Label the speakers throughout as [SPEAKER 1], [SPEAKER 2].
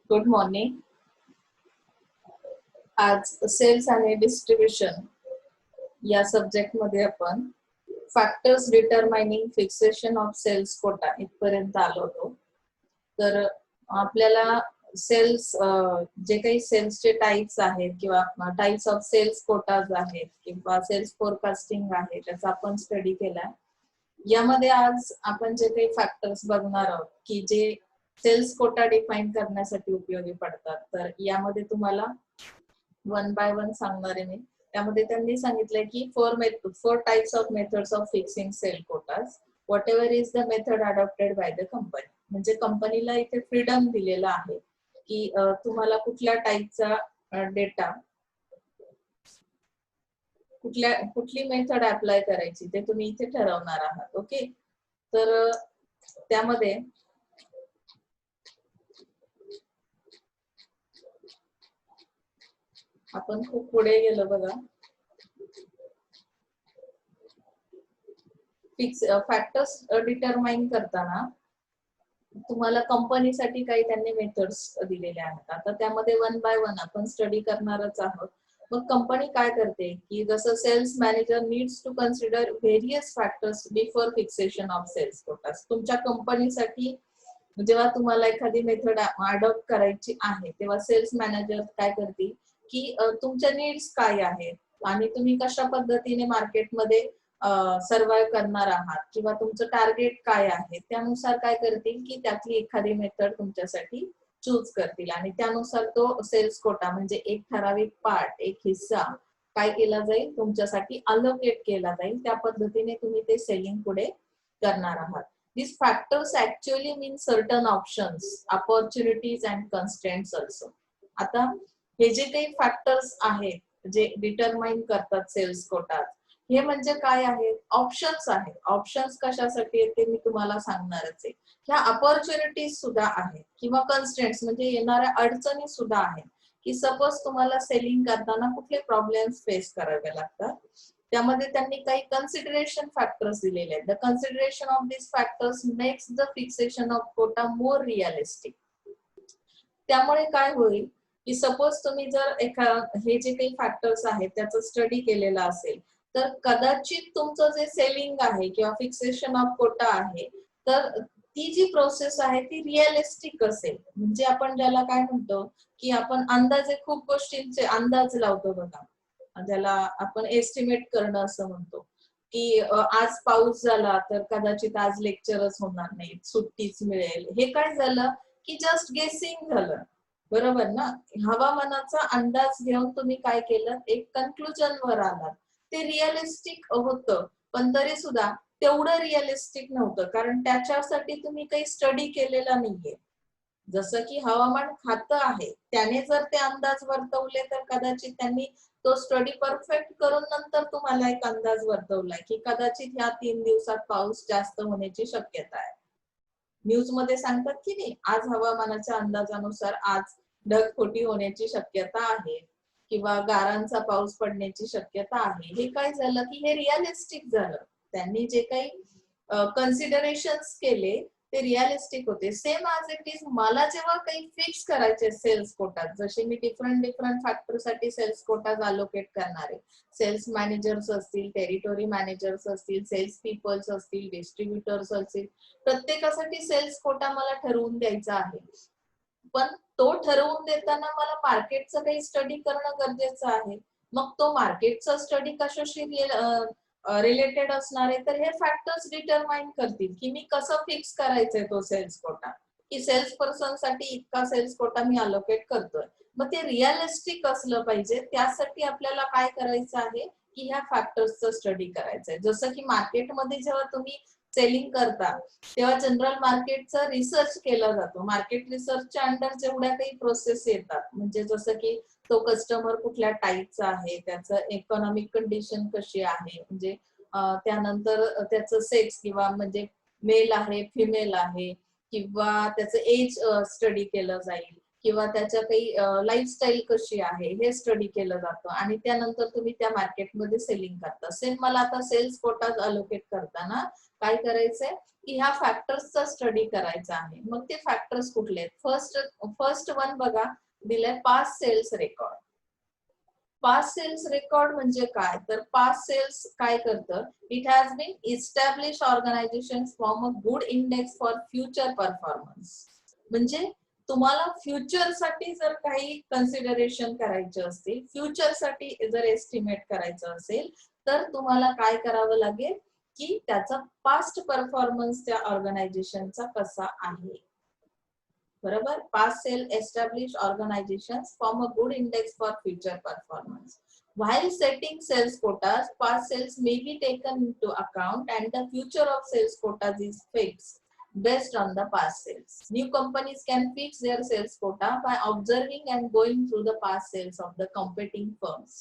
[SPEAKER 1] Good morning. आज sales आणि distribution या सब्जेक्ट मध्ये आपण factors determining fixation of sales quota इथपर्यंत आलो होतो. तर आपल्याला सेल्स जे काही सेल्सचे टाइप्स आहेत किंवा टाइप्स ऑफ सेल्स कोटाज आहेत किंवा सेल्स फोरकास्टिंग आहे त्याचा आपण स्टडी केला. यामध्ये आज आपण जे काही फॅक्टर्स बघणार आहोत की जे सेल्स कोटा डिफाइन करण्यासाठी उपयोगी पडतात, तर यामध्ये तुम्हाला वन बाय वन सांगणार आहे मी. त्यामध्ये त्यांनी सांगितलंय की four types of methods of fixing sale quotas, whatever is the method adopted by the company. म्हणजे कंपनीला इथे फ्रीडम दिलेला आहे की तुम्हाला कुठल्या टाइपचा डेटा कुठली मेथड अप्लाय करायची ते तुम्ही इथे ठरवणार आहात. ओके, तर त्यामध्ये आपण खूप पुढे गेलो बघा. फॅक्टर्स डिटरमाइन करताना तुम्हाला कंपनीसाठी काही त्यांनी मेथड्स दिलेले आहेत. आता त्यामध्ये वन बाय वन आपण स्टडी करणारच आहोत. मग कंपनी काय करते की जसं sales manager needs to consider various factors before fixation of sales quotas. तुमच्या कंपनीसाठी जेव्हा तुम्हाला एखादी मेथड अडॉप्ट करायची आहे तेव्हा सेल्स मॅनेजर काय करतील की तुमच्या नीड्स काय आहेत आणि तुम्ही कशा पद्धतीने मार्केटमध्ये सर्वाइव्ह करणार आहात किंवा तुमचं टार्गेट काय आहे त्यानुसार काय करतील की त्यातली एखादी मेथड तुमच्यासाठी चूज करतील आणि त्यानुसार तो सेल्स कोटा म्हणजे एक ठराविक पार्ट, एक हिस्सा काय केला जाईल तुमच्यासाठी अलोकेट केला जाईल. त्या पद्धतीने तुम्ही ते सेलिंग पुढे करणार आहात. These factors actually mean certain options, opportunities and constraints also. आता हे जे काही फॅक्टर्स आहेत जे डिटरमाइन करतात सेल्स कोटा, हे म्हणजे काय आहेत? ऑप्शन्स आहेत. ऑप्शन्स कशासाठी आहेत ते मी तुम्हाला सांगणारच आहे. ह्या अपॉर्च्युनिटीज सुद्धा आहेत किंवा कन्स्ट्रेंट्स म्हणजे येणाऱ्या अडचणी सुद्धा आहेत की सपोज तुम्हाला सेलिंग करताना कुठले प्रॉब्लेम्स फेस करावे लागतात. त्यामध्ये त्यांनी काही कन्सिडरेशन फॅक्टर्स दिलेले आहेत. The consideration of this factors makes the fixation of quota more realistic. त्यामुळे काय होईल की सपोज तुम्ही जर हे जे काही फॅक्टर्स आहेत त्याचं स्टडी केलेला असेल तर कदाचित तुमचं जे सेलिंग आहे किंवा फिक्सेशन ऑफ कोटा आहे तर ती जी प्रोसेस आहे ती रिअलिस्टिक असेल. म्हणजे आपण ज्याला काय म्हणतो की आपण अंदाजे खूप गोष्टींचे अंदाज लावतो बघा, ज्याला आपण एस्टिमेट करणं असं म्हणतो की आज पाऊस झाला तर कदाचित आज लेक्चरच होणार नाही, सुट्टीच मिळेल. हे काय झालं की जस्ट गेसिंग झालं, बरोबर ना. हवामानाचा अंदाज घेऊन तुम्ही काय केलं, एक कन्क्लुजन वर आलात. ते रिअलिस्टिक होतं पण तरी सुद्धा तेवढं रिअलिस्टिक नव्हतं कारण त्याच्यासाठी तुम्ही काही स्टडी केलेला नाहीये. जसं की हवामान खातं आहे त्याने जर ते अंदाज वर्तवले तर कदाचित त्यांनी तो स्टडी परफेक्ट करून नंतर तुम्हाला एक अंदाज वर्तवलाय की कदाचित ह्या 3 दिवसात पाऊस जास्त होण्याची शक्यता आहे. न्यूज मध्ये सांगतात की नाही, आज हवामानाच्या अंदाजानुसार आज ढगफुटी होण्याची शक्यता आहे किंवा गारांचा पाऊस पडण्याची शक्यता आहे. हे काय झालं की हे रिअलिस्टिक झालं. त्यांनी जे काही कन्सिडरेशन्स केले ते रिअलिस्टिक होते. सेम ॲज इट इज मला जेव्हा काही फिक्स करायचे सेल्स कोटा, जसे मी डिफरंट फॅक्टर साठी सेल्स कोटा अलोकेट करणार आहे. सेल्स मॅनेजर्स असतील, टेरिटोरी मॅनेजर्स असतील, सेल्स पीपल्स असतील, डिस्ट्रीब्युटर्स असतील, प्रत्येकासाठी सेल्स कोटा मला ठरवून द्यायचा आहे. पण तो ठरवून देताना मला मार्केटचं काही स्टडी करणं गरजेचं आहे. मग तो मार्केटचा स्टडी कशाशी रिलेटेड असणार आहे तर हे फॅक्टर्स डिटरमाइन करतील की मी कसं फिक्स करायचंय तो सेल्स कोटा, की सेल्स पर्सन साठी इतका सेल्स कोटा मी अलोकेट करतोय. मग ते रिअलिस्टिक असलं पाहिजे. त्यासाठी आपल्याला काय करायचं आहे की ह्या फॅक्टर्सचं स्टडी करायचंय. जसं की मार्केटमध्ये जेव्हा तुम्ही सेलिंग करता तेव्हा जनरल मार्केटचा रिसर्च केला जातो. मार्केट रिसर्चच्या अंडर जेवढ्या काही प्रोसेस येतात म्हणजे जसं की तो कस्टमर कुठल्या टाईपचा आहे, त्याचं इकॉनॉमिक कंडिशन कशी आहे, म्हणजे त्यानंतर त्याचं सेक्स किंवा म्हणजे मेल आहे, फिमेल आहे किंवा त्याचं एज स्टडी केलं जाईल. किंवा त्याच्या काही लाईफस्टाईल कशी आहे हे स्टडी केलं जातं आणि त्यानंतर तुम्ही त्या मार्केटमध्ये सेलिंग करता. सेम मला आता सेल्स कोटा अलोकेट करताना काय करायचंय की ह्या फॅक्टर्सचा स्टडी करायचा आहे. मग ते फॅक्टर्स कुठले आहेत? फर्स्ट वन बघा दिलंय past sales record. Past sales record म्हणजे काय तर पास्ट सेल्स काय करतं it has been establish organisation form a good index for future performance. म्हणजे तुम्हाला फ्युचर साठी जर काही कन्सिडरेशन करायचे असतील, फ्युचर साठी जर एस्टिमेट करायचं असेल तर तुम्हाला काय करावं लागेल की त्याचा पास्ट परफॉर्मन्स त्या ऑर्गनायझेशनचा कसा आहे. बरोबर. Past sale established organizations form a good index for future performance. While setting sales quotas, past sales may be taken into account and the future of sales quotas is fixed based on the past sales. New companies can fix their sales quota by observing and going through the past sales of the competing firms.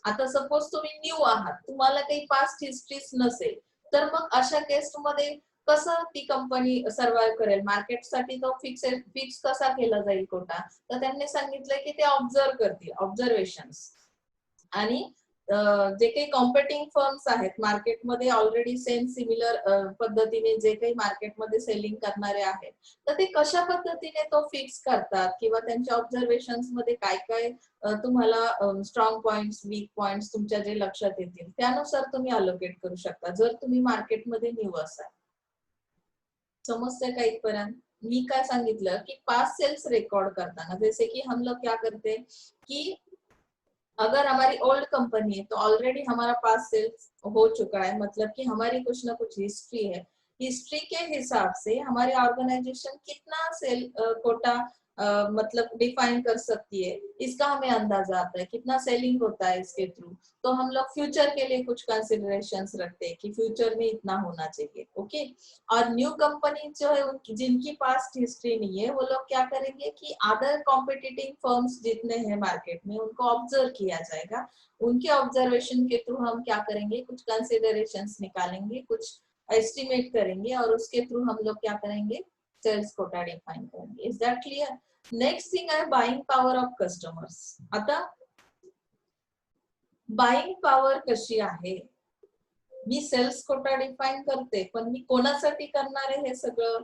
[SPEAKER 1] आता suppose तुम्ही new आहात, तुम्हाला काही past histories नसेल, तर मग अशा केसमध्ये कसं ती कंपनी सर्व्हाइव्ह करेल. मार्केटसाठी तो फिक्स कसा केला जाईल कोटा, तर त्यांनी सांगितलंय की ते ऑब्झर्व करतील, ऑब्झर्वेशन्स. आणि जे काही कॉम्पिटिंग फर्म्स आहेत मार्केटमध्ये ऑलरेडी सेम सिमिलर पद्धतीने जे काही मार्केटमध्ये सेलिंग करणारे आहेत, तर ते कशा पद्धतीने तो फिक्स करतात किंवा त्यांच्या ऑब्झर्वेशन्स मध्ये काय काय तुम्हाला स्ट्रॉंग पॉइंट्स, वीक पॉइंट्स तुमच्या जे लक्षात येतील त्यानुसार तुम्ही अलोकेट करू शकता जर तुम्ही मार्केटमध्ये न्यू असाल. समजते का इथपर्यंत? मी काय सांगितलं की पास्ट सेल्स रिकॉर्ड करताना जैसे कि हम लोग क्या करते कि अगर हमारी ओल्ड कंपनी है तो ऑलरेडी हमारा पास्ट सेल्स हो चुका है, मतलब कि हमारी कुछ ना कुछ हिस्ट्री है. हिस्ट्री के हिसाब से हमारी ऑर्गेनाइजेशन कितना सेल कोटा मतलब डिफाइन कर सकती है, इसका हमें अंदाजा आता है. कितना सेलिंग होता है इसके थ्रू, तो हम लोग फ्यूचर के लिए कुछ कंसिडरेशंस रखते हैं कि फ्यूचर में इतना होना चाहिए. ओके. और न्यू कंपनी जो है उनकी जिनकी पास्ट हिस्ट्री नहीं है, वो लोग क्या करेंगे कि अदर कॉम्पिटिटिंग फर्म्स जितने हैं मार्केट में उनको ऑब्जर्व किया जाएगा. उनके ऑब्जर्वेशन के थ्रू हम क्या करेंगे, कुछ कंसिडरेशंस निकालेंगे, कुछ एस्टिमेट करेंगे और उसके थ्रू हम लोग क्या करेंगे, सेल्स कोटा डिफाइन करेंगे. Is that clear? Next thing आहे बाइंग पॉवर ऑफ कस्टमर्स. आता बाइंग पॉवर कशी आहे, मी सेल्स कोटा डिफाइन करते पण मी कोणासाठी करणार आहे हे सगळं.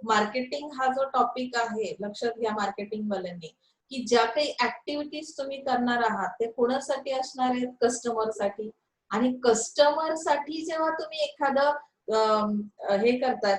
[SPEAKER 1] मार्केटिंग हा जो टॉपिक आहे लक्षात घ्या मार्केटिंग वाल्यांनी की ज्या काही ऍक्टिव्हिटीज तुम्ही करणार आहात ते कोणासाठी असणार आहेत, कस्टमर साठी. आणि कस्टमर साठी जेव्हा तुम्ही एखादं हे करतात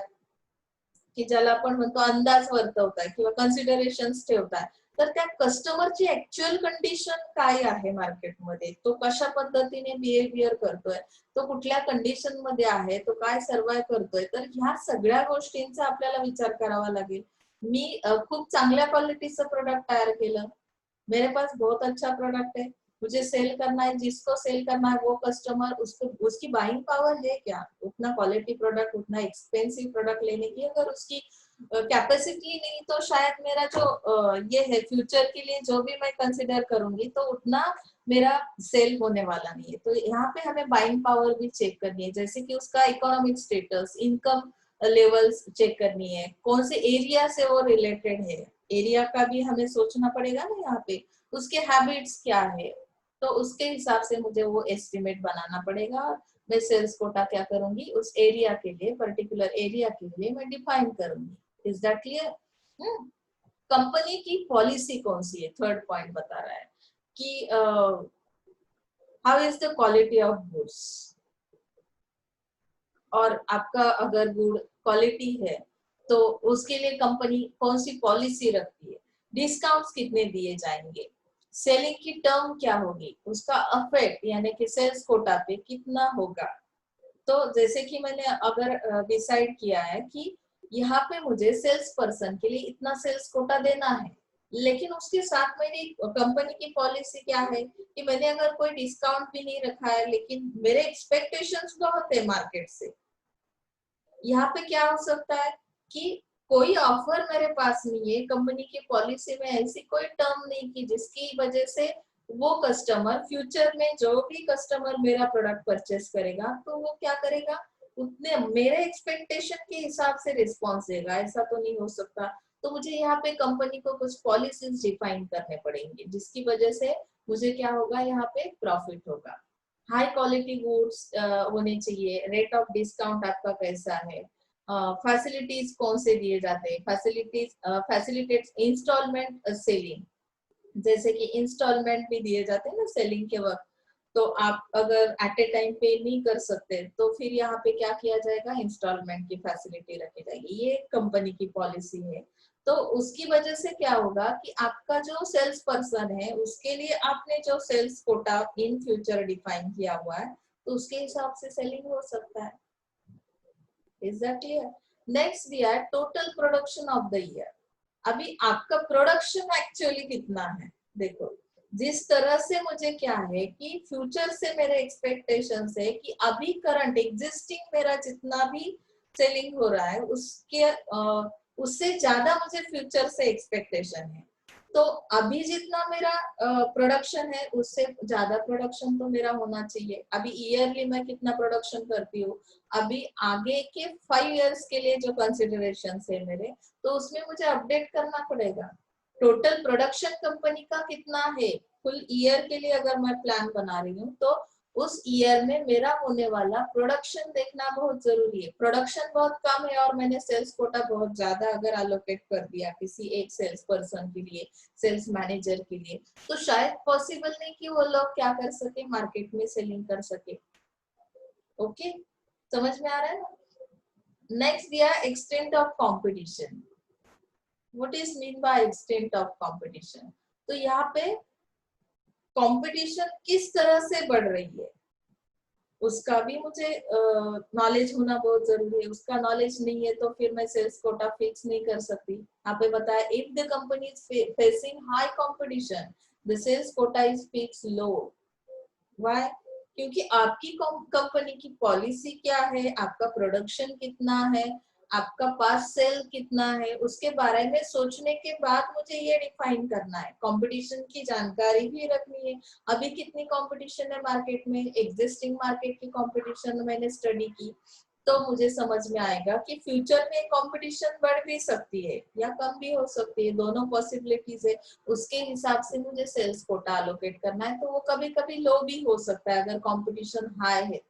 [SPEAKER 1] की ज्याला आपण म्हणतो अंदाज वर्तवताय किंवा कन्सिडरेशन्स ठेवताय, तर त्या कस्टमरची ऍक्च्युअल कंडिशन काय आहे मार्केटमध्ये, तो कशा पद्धतीने बिहेवियर करतोय, तो कुठल्या कंडिशन मध्ये आहे, तो काय सर्व्हाइव्ह करतोय, तर ह्या सगळ्या गोष्टींचा आपल्याला विचार करावा लागेल. मी खूप चांगल्या क्वालिटीचं प्रोडक्ट तयार केलं, मेरे पास बहुत अच्छा प्रोडक्ट है, मुझे सेल करना है, जिसको सेल करना है वो कस्टमर, उसको उसकी बाइंग पावर है क्या, उतना क्वालिटी प्रोडक्ट, उतना एक्सपेंसिव प्रोडक्ट लेने की अगर उसकी कैपेसिटी नहीं, तो शायद मेरा जो ये है फ्यूचर के लिए जो भी मैं कंसिडर करूंगी तो उतना मेरा सेल होने वाला नहीं है. तो यहाँ पे हमें बाइंग पावर भी चेक करनी है, जैसे कि उसका economic status, income levels check करनी है, कौन से एरिया से वो रिलेटेड है, एरिया का भी हमें सोचना पड़ेगा ना यहाँ पे, उसके हैबिट्स क्या है, तो उसके हिसाब से मुझे वो एस्टिमेट बनाना पड़ेगा. मैं सेल्स कोटा क्या करूंगी उस एरिया के लिए, पर्टिकुलर एरिया के लिए मैं डिफाइन करूंगी. Is that clear? कंपनी की पॉलिसी कौन सी है, थर्ड पॉइंट बता रहा है कि how is the quality of goods. और आपका अगर गुड क्वालिटी है तो उसके लिए कंपनी कौन सी पॉलिसी रखती है, डिस्काउंट्स कितने दिए जाएंगे, सेलिंग की टर्म क्या होगी, उसका अफेक्ट यानी कि सेल्स कोटा पे कितना होगा. तो जैसे कि मैंने अगर डिसाइड किया है कि यहाँ पे मुझे सेल्स पर्सन के लिए इतना सेल्स कोटा देना है, लेकिन उसके साथ मेरी कंपनी की पॉलिसी क्या है कि मैंने अगर कोई डिस्काउंट भी नहीं रखा है लेकिन मेरे एक्सपेक्टेशंस बहुत है मार्केट से. यहाँ पे क्या हो सकता है कि कोई ऑफर मेरे पास नहीं है, कंपनी की पॉलिसी में ऐसी कोई टर्म नहीं की जिसकी वजह से वो कस्टमर फ्यूचर में जो भी कस्टमर मेरा प्रोडक्ट परचेस करेगा तो वो क्या करेगा, उतने मेरे एक्सपेक्टेशन के हिसाब से रिस्पॉन्स देगा. ऐसा तो नहीं हो सकता. तो मुझे यहाँ पे कंपनी को कुछ पॉलिसीज डिफाइन करने पड़ेंगे, जिसकी वजह से मुझे क्या होगा, यहाँ पे प्रॉफिट होगा। हाई क्वालिटी गुड्स होने चाहिए, रेट ऑफ डिस्काउंट आपका कैसा है, फैसिलिटीज कौन से दिए जाते हैं, फैसिलिटेट्स इंस्टॉलमेंट सेलिंग, जैसे कि इंस्टॉलमेंट भी दिए जाते हैं ना सेलिंग के वक्त, तो आप अगर एट ए टाइम पे नहीं कर सकते तो फिर यहाँ पे क्या किया जाएगा, इंस्टॉलमेंट की फैसिलिटी रखी जाएगी। ये कंपनी की पॉलिसी है। तो उसकी वजह से क्या होगा कि आपका जो सेल्स पर्सन है उसके लिए आपने जो sales quota in future define किया हुआ है, तो उसके हिसाब से सेलिंग हो सकता है। Is that clear? नेक्स्ट दिया है total production of the year. अभी आपका प्रोडक्शन एक्चुअली कितना है, देखो जिस तरह से मुझे क्या है कि फ्यूचर से मेरे एक्सपेक्टेशन है कि अभी करंट एग्जिस्टिंग मेरा जितना भी सेलिंग हो रहा है उसके उससे ज्यादा मुझे फ्यूचर से एक्सपेक्टेशन है। तो अभी जितना मेरा प्रोडक्शन है उससे ज्यादा प्रोडक्शन तो मेरा होना चाहिए। अभी ईयरली मैं कितना प्रोडक्शन करती हूँ, अभी आगे के 5 इयर्स के लिए जो कंसिडरेशन है मेरे, तो उसमें मुझे अपडेट करना पड़ेगा। टोटल प्रोडक्शन कंपनी का कितना है फुल ईयर के लिए, अगर मैं प्लान बना रही हूँ तो उस ईयर में मेरा होने वाला प्रोडक्शन देखना बहुत जरूरी है। प्रोडक्शन बहुत कम है और मैंने सेल्स कोटा बहुत ज्यादा अगर एलोकेट कर दिया किसी एक सेल्स पर्सन के लिए, सेल्स मैनेजर के लिए, तो शायद पॉसिबल नहीं कि वो लोग क्या कर सके, मार्केट में सेलिंग कर सके। ओके, समझ में आ रहा है ना? नेक्स्ट दिया extent of competition. What is mean by extent of competition? तो यहाँ पे कंपटीशन किस तरह से बढ़ रही है उसका भी मुझे नॉलेज होना बहुत जरूरी है। उसका नॉलेज नहीं है तो फिर मैं सेल्स कोटा फिक्स नहीं कर सकती। यहाँ पे बताया if the company is facing high competition the sales quota is fix low. Why? क्योंकि आपकी कंपनी की पॉलिसी क्या है, आपका प्रोडक्शन कितना है, आपका पास सेल कितना है, उसके बारे में सोचने के बाद मुझे ये डिफाइन करना है। कंपटीशन की जानकारी भी रखनी है, अभी कितनी कंपटीशन है मार्केट में, एग्जिस्टिंग मार्केट की कंपटीशन मैंने स्टडी की तो मुझे समझ में आएगा कि फ्यूचर में कंपटीशन बढ़ भी सकती है या कम भी हो सकती है, दोनों पॉसिबिलिटीज है। उसके हिसाब से मुझे सेल्स कोटा अलोकेट करना है, तो वो कभी कभी लो भी हो सकता है अगर कंपटीशन हाई है।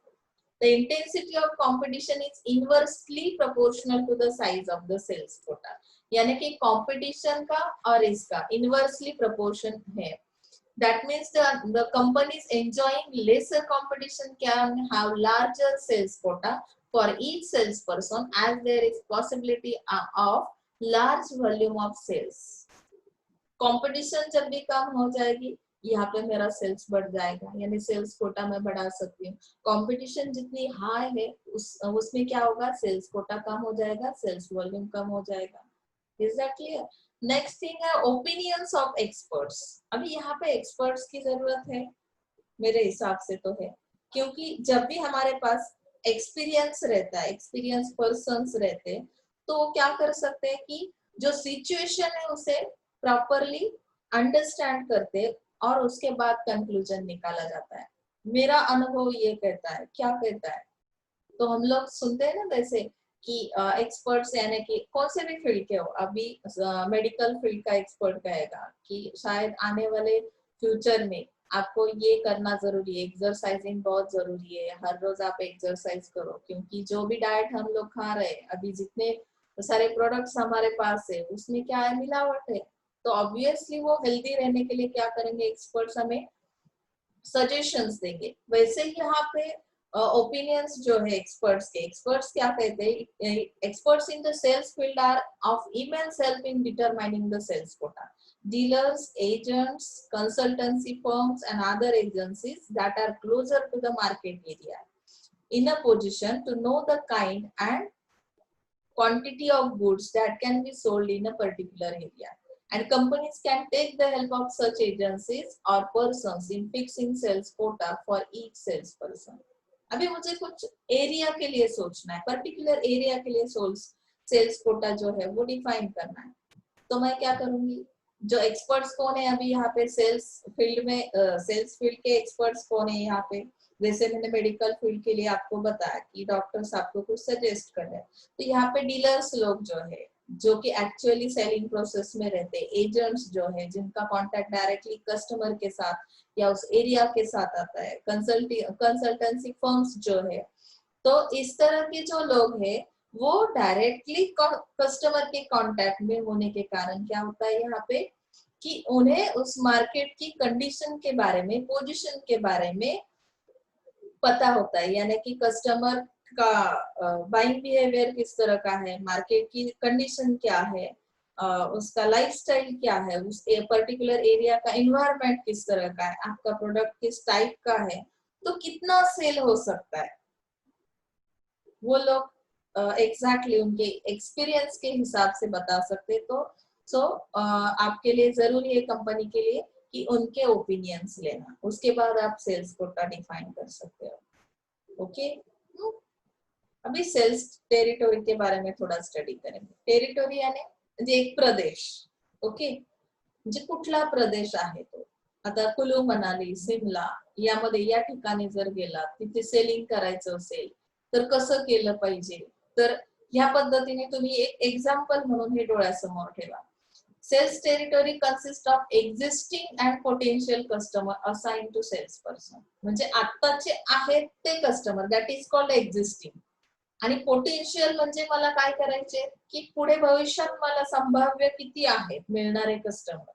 [SPEAKER 1] The intensity of competition is inversely proportional to the size of the sales quota. यानी कि competition का और इसका inversely proportion है। That means the companies enjoying lesser competition can have larger sales quota for each salesperson as there is possibility of large volume of sales. Competition जब भी कम हो जाएगी यहाँ पे मेरा सेल्स बढ़ जाएगा, यानी सेल्स कोटा मैं बढ़ा सकती हूँ। कंपटीशन जितनी हाई है उसमें क्या होगा, सेल्स कोटा कम हो जाएगा, सेल्स वॉल्यूम कम हो जाएगा। Is that clear? Next thing है ओपिनियंस ऑफ एक्सपर्ट्स। अभी यहाँ पे एक्सपर्ट्स की जरूरत है मेरे हिसाब से तो है, क्योंकि जब भी हमारे पास एक्सपीरियंस रहता है, एक्सपीरियंस पर्सन्स रहते हैं, तो वो क्या कर सकते हैं कि जो सिचुएशन है उसे प्रॉपरली अंडरस्टैंड करते और उसके बाद कंक्लूजन निकाला जाता है। मेरा अनुभव ये कहता है, क्या कहता है, तो हम लोग सुनते हैं ना वैसे कि एक्सपर्ट्स यानी कि कौन से भी फील्ड के हो, अभी मेडिकल फील्ड का एक्सपर्ट कहेगा कि शायद आने वाले फ्यूचर में आपको ये करना जरूरी है, एक्सरसाइजिंग बहुत जरूरी है, हर रोज आप एक्सरसाइज करो, क्योंकि जो भी डाइट हम लोग खा रहे हैं, अभी जितने सारे प्रोडक्ट्स हमारे पास है उसमें क्या है, मिलावट है। तो ऑब्वियसली वो हेल्दी रहने के लिए क्या करेंगे, एक्सपर्ट्स हमें सजेशंस देंगे। वैसे ही यहाँ पे ओपिनियंस जो है एक्सपर्ट्स के, एक्सपर्ट्स क्या कहते हैं, experts in the sales field are of immense help in determining the sales quota. Dealers, agents, consultancy firms and other agencies that are closer to the market area in a position to know the kind and quantity of goods that can be sold in a particular area. And companies can take the help of such agencies or persons in fixing sales quota for each salesperson. अभी मुझे कुछ area के लिए सोचना है, particular area के लिए sales Kota जो है वो डिफाइन करना है। तो मैं क्या करूंगी, जो एक्सपर्ट्स कौन है अभी यहाँ पे सेल्स फील्ड में, सेल्स फील्ड के एक्सपर्ट्स कौन है यहाँ पे, जैसे मैंने मेडिकल फील्ड के लिए आपको बताया कि डॉक्टर्स आपको कुछ सजेस्ट कर रहे हैं, तो यहाँ पे डीलर्स लोग जो है जो कि एक्चुअली सेलिंग प्रोसेस में रहते हैं, एजेंट्स जो है जिनका कांटेक्ट डायरेक्टली कस्टमर के साथ या उस एरिया के साथ आता है, कंसल्टेंसी फर्म्स जो है, तो इस तरह के जो लोग हैं वो डायरेक्टली कस्टमर के कांटेक्ट में होने के कारण क्या होता है यहाँ पे कि उन्हें उस मार्केट की कंडीशन के बारे में, पोजीशन के बारे में पता होता है, यानी कि कस्टमर का बाइंग बिहेवियर किस तरह का है, मार्केट की कंडीशन क्या है, उसका लाइफस्टाइल क्या है, उस पर्टिकुलर एरिया का एनवायरनमेंट किस तरह का है, आपका प्रोडक्ट किस टाइप का है, तो कितना सेल हो सकता है, वो लोग एग्जैक्टली उनके एक्सपीरियंस के हिसाब से बता सकते। तो आपके लिए जरूरी है कंपनी के लिए कि उनके ओपिनियंस लेना, उसके बाद आप सेल्स कोटा डिफाइन कर सकते हो। ओके, अभी सेल्स टेरिटोरी के बारे में थोडा स्टडी करेंगे। टेरिटोरी यानी म्हणजे एक प्रदेश, ओके, म्हणजे कुठला प्रदेश आहे तो, आता कुलू मनाली, सिमला यामध्ये या ठिकाणी जर गेला, तिथे सेलिंग करायचं असेल तर कसं केलं पाहिजे, तर ह्या पद्धतीने तुम्ही एक एक्झाम्पल म्हणून हे डोळ्यासमोर ठेवा। Sales territory consists of existing and potential customer assigned to salesperson. म्हणजे आत्ताचे आहेत ते customer, that is called existing, आणि पोटेन्शियल म्हणजे मला काय करायचे की पुढे भविष्यात मला संभाव्य किती आहेत मिळणारे कस्टमर।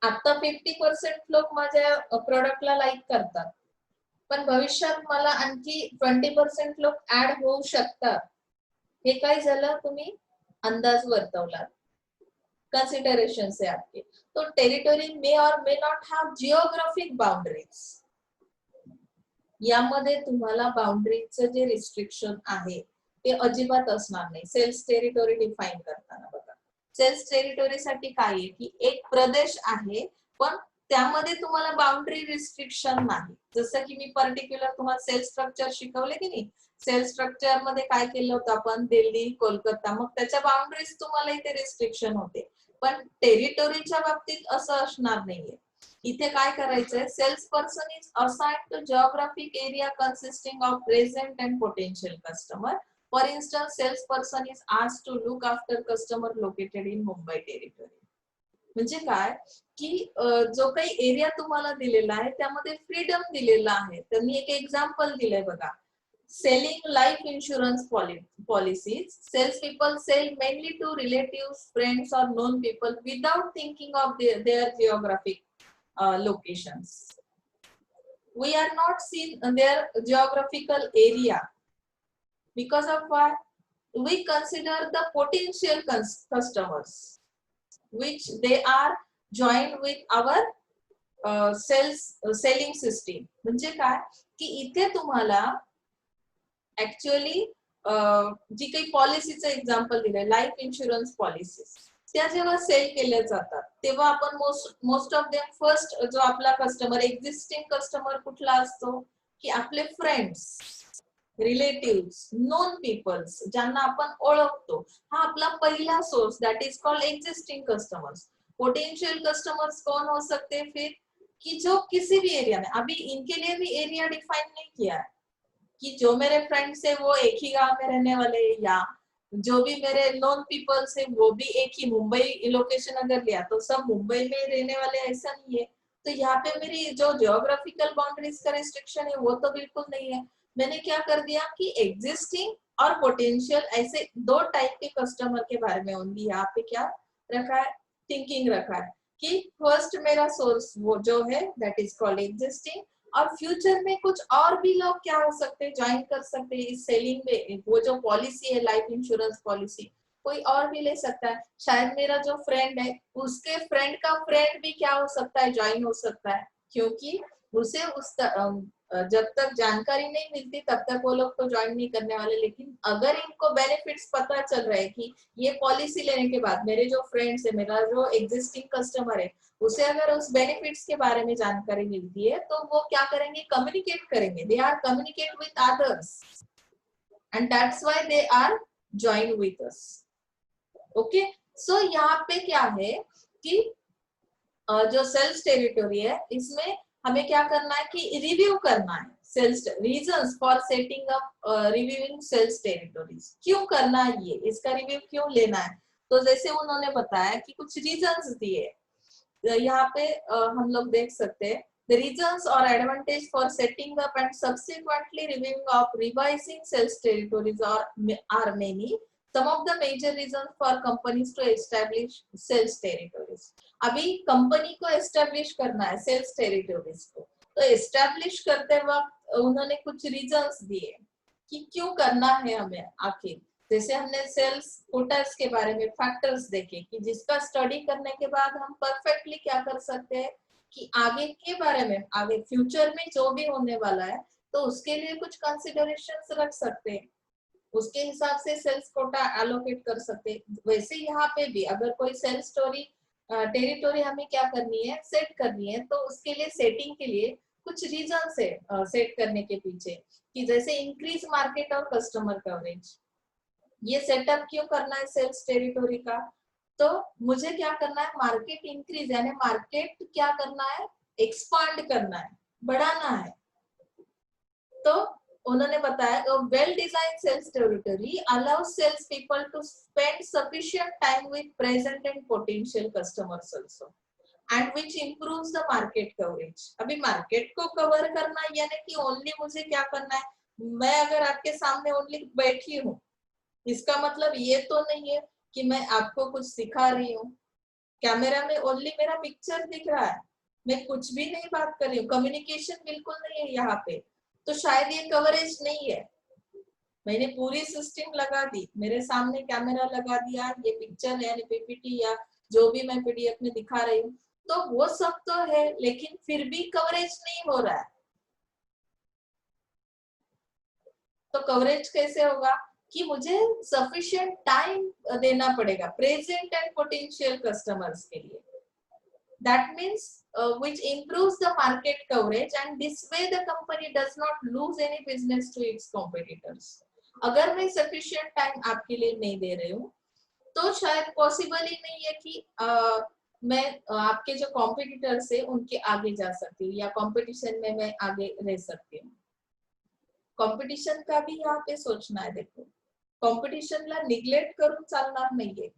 [SPEAKER 1] आता 50% लोक माझ्या प्रोडक्टला लाईक करतात, पण भविष्यात मला आणखी 20% लोक ऍड होऊ शकतात, हे काय झालं, तुम्ही अंदाज वर्तवला, कंसिडरेशंस है आपके। तो टेरिटरी मे और may not have geographic boundaries, यामध्ये तुम्हाला बाउंड्रीजचं जे रिस्ट्रिक्शन आहे ते अजिबात असणार नाही सेल्स टेरिटरी डिफाइन करताना। बघा, सेल्स टेरिटरीसाठी काय आहे की एक प्रदेश आहे पण त्यामध्ये तुम्हाला बाउंड्री रिस्ट्रिक्शन नाही। जसं की मी पर्टिक्युलर तुम्हाला सेल्स स्ट्रक्चर शिकवले की नाही, सेल्स स्ट्रक्चर मध्ये काय केलं होतं आपण, दिल्ली, कोलकाता, मग त्याच्या बाउंड्रीज तुम्हाला इथे रिस्ट्रिक्शन होते, पण टेरिटरीच्या बाबतीत असं असणार नाहीये। इथे काय करायचंय, sales person is assigned to geographic area consisting of present and potential customer. For instance, sales person is asked to look after customer located in Mumbai territory. म्हणजे काय की जो काही एरिया तुम्हाला दिलेला आहे त्यामध्ये फ्रीडम दिलेला आहे। तर मी एक एक्झाम्पल दिलंय बघा, selling life insurance policies, sales people sell mainly to relatives, friends or known people without thinking of their geographic locations. We are not seen in their geographical area because of what we consider the potential customers which they are joined with our selling system। म्हणजे काय की इथे तुम्हाला actually जी काही पॉलिसीचं example दिलंय, life insurance policies, त्या जेव्हा cell केल्या जातात तेव्हा आपण मोस्ट ऑफ देम फर्स्ट जो आपला कस्टमर, एक्झिस्टिंग कस्टमर कुठला असतो की आपले फ्रेंड्स, रिलेटिव्स, नोन पीपल्स, ज्यांना आपण ओळखतो, हा आपला पहिला source, that is called existing customers. Potential customers कौन हो सकते हैं फिर कि जो किसी भी एरिया में, अभी इनके लिए भी एरिया डिफाइन नहीं किया है कि जो मेरे फ्रेंड्स है वो एक ही गांव में रहने वाले, या जो भी मेरे नॉन पीपल्स है वो भी एक ही मुंबई लोकेशन अगर लिया तो सब मुंबई में रहने वाले, ऐसा नहीं है। तो यहाँ पे मेरी जो जियोग्राफिकल बाउंड्रीज का रिस्ट्रिक्शन है वो तो बिल्कुल नहीं है। मैंने क्या कर दिया कि एग्जिस्टिंग और पोटेंशियल, ऐसे दो टाइप के कस्टमर के बारे में ओनली यहाँ पे क्या रखा है, थिंकिंग रखा है कि फर्स्ट मेरा सोर्स वो जो है दैट इज कॉल्ड एग्जिस्टिंग, और फ्यूचर में कुछ और भी लोग क्या हो सकते हैं, ज्वाइन कर सकते हैं इस सेलिंग में। वो जो पॉलिसी है लाइफ इंश्योरेंस पॉलिसी, कोई और भी ले सकता है, शायद मेरा जो फ्रेंड है उसके फ्रेंड का फ्रेंड भी क्या हो सकता है, ज्वाइन हो सकता है, क्योंकि उसे उस जब तक जानकारी नहीं मिलती तब तक वो लोग तो ज्वाइन नहीं करने वाले। लेकिन अगर इनको बेनिफिट्स पता चल रहा है कि ये पॉलिसी लेने के बाद मेरे जो फ्रेंड्स है, मेरा जो एग्जिस्टिंग कस्टमर है, उसे अगर उस बेनिफिट्स के बारे में जानकारी मिलती है तो वो क्या करेंगे, कम्युनिकेट करेंगे, they are communicate with others and that's why they are join with us. Okay, so यहाँ पे क्या है कि जो सेल्स टेरिटरी है इसमें हमें क्या करना है कि रिव्यू करना है sales reasons for setting up reviewing sales territories. क्यों करना है ये, इसका रिव्यू क्यों लेना है? तो जैसे उन्होंने बताया कि कुछ रीजंस दिए, यहाँ पे हम लोग देख सकते हैं the reasons or advantage for setting up and subsequently reviewing of revising sales territories are many. Some of the major reasons for companies to establish sales territories. अभी कंपनी को एस्टेब्लिश करना है सेल्स टेरिटोरीज को, तो establish करते वक्त उन्होंने कुछ रीजंस दिए कि क्यों करना है हमें आखिर। जैसे हमने सेल्स कोटास के बारे में फैक्टर्स देखे कि जिसका स्टडी करने के बाद हम परफेक्टली क्या कर सकते हैं कि आगे के बारे में, आगे फ्यूचर में जो भी होने वाला है तो उसके लिए कुछ कंसिडरेशंस रख सकते हैं, उसके हिसाब से सेल्स कोटा एलोकेट कर सकते हैं। वैसे यहाँ पे भी अगर कोई सेल्स स्टोरी टेरिटोरी हमें क्या करनी है, सेट करनी है, तो उसके लिए सेटिंग के लिए कुछ रीजन है सेट करने के पीछे कि जैसे इंक्रीज मार्केट और कस्टमर कवरेज। ये सेटअप क्यों करना है सेल्स टेरिटोरी का? तो मुझे क्या करना है, मार्केट इंक्रीज यानी मार्केट क्या करना है, एक्सपांड करना है, बढ़ाना है। तो उन्होंने बताया well design sales territory allows sales people to spend sufficient time with present and potential customers also and which improves the market coverage. अभी मार्केट को कवर करना यानी कि ओनली मुझे क्या करना है, मैं अगर आपके सामने ओनली बैठी हूँ, इसका मतलब ये तो नहीं है कि मैं आपको कुछ सिखा रही हूँ। कैमरा में ओनली मेरा पिक्चर दिख रहा है, मैं कुछ भी नहीं बात कर रही हूँ, कम्युनिकेशन बिल्कुल नहीं है यहाँ पे, तो शायद ये कवरेज नहीं है। मैंने पूरी सिस्टम लगा दी, मेरे सामने कैमरा लगा दिया, ये पिक्चर है यानी पीपीटी या जो भी मैं पीडीएफ में दिखा रही हूँ, तो वो सब तो है, लेकिन फिर भी कवरेज नहीं हो रहा है। तो कवरेज कैसे होगा कि मुझे सफिशिएंट टाइम देना पड़ेगा प्रेजेंट एंड पोटेंशियल कस्टमर्स के लिए। That means which improves the market coverage and this way the company does not lose any business to its competitors. अगर मैं sufficient time आपके लिए नहीं दे रही हूँ तो शायद पॉसिबल ही नहीं है कि मैं आपके जो कॉम्पिटिटर्स है उनके आगे जा सकती हूँ या कंपटीशन में मैं आगे रह सकती हूँ। कॉम्पिटिशन का भी यहाँ पे सोचना है। देखो, कॉम्पिटिशनला निग्लेक्ट करून चालणार नाहीये,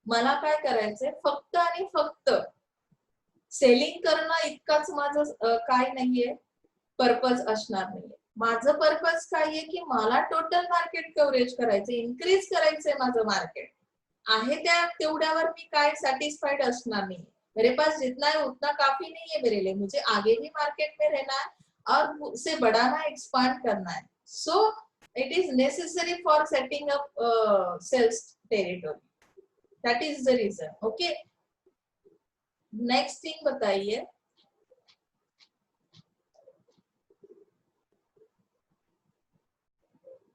[SPEAKER 1] मला काय करायचंय, फक्त आणि फक्त सेलिंग करणं इतकाच माझं काय नाहीये, पर्पज असणार नाहीये। माझं पर्पज काय आहे की मला टोटल मार्केट कव्हरेज करायचं, इन्क्रीज करायचंय माझं मार्केट आहे त्या तेवढ्यावर मी काय सैटिस्फाइड असणार नाही। मेरे पास जितना है उतना काफी नहीं है मेरे लिए, मुझे आगे भी मार्केट में रहना है और उसे बढ़ाना, एक्सपांड करना है। So it is necessary for setting up sales territory, that is the reason. Okay, next thing बताइए।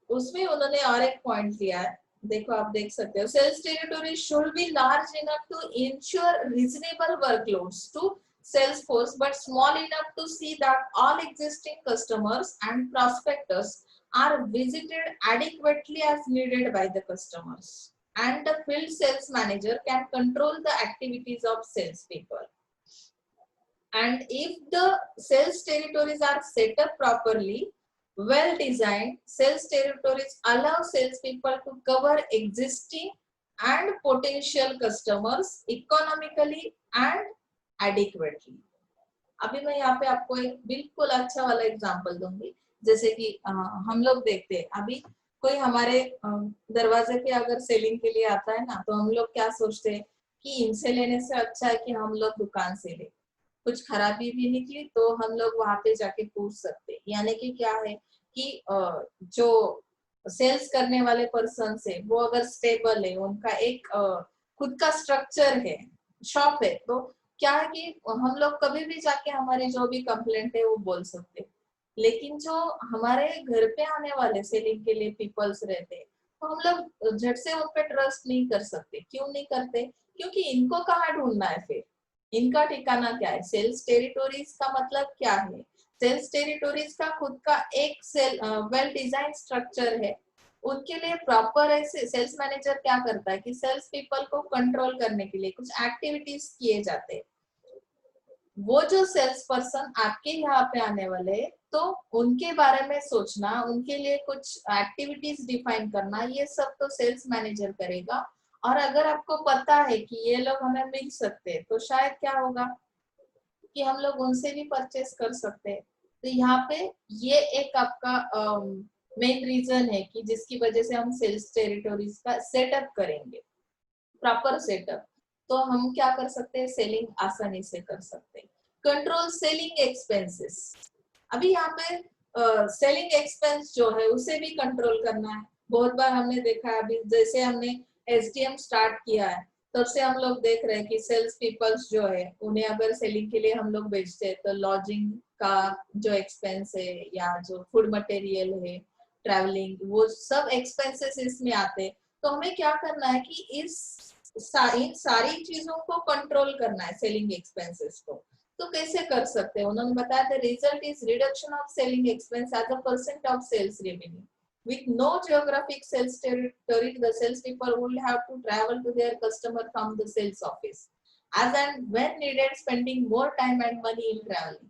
[SPEAKER 1] उसमें उन्होंने और एक पॉइंट दिया है, देखो आप देख सकते हो, sales territory should be large enough to ensure reasonable workloads to sales force but small enough to see that all existing customers and prospectors are visited adequately as needed by the customers, and the field sales manager can control the activities of salespeople. And if the sales territories are set up properly, well designed, sales territories allow salespeople to cover existing and potential customers economically and adequately. अभी मैं यहाँ पे आपको एक बिल्कुल अच्छा वाला example दूंगी। जैसे कि हम लोग देखते हैं, अभी कोई हमारे दरवाजे पे अगर सेलिंग के लिए आता है ना, तो हम लोग क्या सोचते हैं कि इनसे लेने से अच्छा है कि हम लोग दुकान से ले, कुछ खराबी भी निकली तो हम लोग वहां पे जाके पूछ सकते। यानी कि क्या है कि जो सेल्स करने वाले पर्सन है वो अगर स्टेबल है, उनका एक खुद का स्ट्रक्चर है, शॉप है, तो क्या है कि हम लोग कभी भी जाके हमारी जो भी कंप्लेंट है वो बोल सकते। लेकिन जो हमारे घर पे आने वाले सेलिंग के लिए पीपल्स रहते हैं, तो हम लोग झट से उन पे ट्रस्ट नहीं कर सकते। क्यों नहीं करते? क्योंकि इनको कहाँ ढूंढना है, फिर इनका ठिकाना क्या है। सेल्स टेरिटोरीज का मतलब क्या है? सेल्स टेरिटोरीज का खुद का एक वेल डिजाइन स्ट्रक्चर है। उनके लिए प्रॉपर ऐसे सेल्स मैनेजर क्या करता है कि सेल्स पीपल को कंट्रोल करने के लिए कुछ एक्टिविटीज किए जाते हैं। वो जो सेल्स पर्सन आपके यहाँ पे आने वाले, तो उनके बारे में सोचना, उनके लिए कुछ एक्टिविटीज डिफाइन करना, ये सब तो सेल्स मैनेजर करेगा। और अगर आपको पता है कि ये लोग हमें मिल सकते हैं, तो शायद क्या होगा कि हम लोग उनसे भी परचेस कर सकते हैं। तो यहाँ पे ये एक आपका मेन रीजन है कि जिसकी वजह से हम सेल्स टेरिटोरीज का सेटअप करेंगे, प्रॉपर सेटअप। तो हम क्या कर सकते हैं, सेलिंग आसानी से कर सकते हैं। Control selling expenses. अभी यहाँ पे सेलिंग एक्सपेंस जो है उसे भी कंट्रोल करना है। बहुत बार हमने देखा है, अभी जैसे हमने एसडीएम स्टार्ट किया है तब से हम लोग देख रहे हैं कि सेल्स पीपल्स जो है उन्हें अगर सेलिंग के लिए हम लोग भेजते हैं तो लॉजिंग का जो एक्सपेंस है या जो फूड मटेरियल है, ट्रैवलिंग, वो सब एक्सपेंसेस इसमें आते हैं। तो हमें क्या करना है कि इन सारी चीजों को कंट्रोल करना है, सेलिंग एक्सपेंसेस को। तो कैसे कर सकते हैं, उन्होंने बताया the result is reduction of selling expense as a percent of sales revenue. With no geographic sales territory, the salespeople will have to travel to their customer from the sales office, as and when needed, spending more time and money in traveling.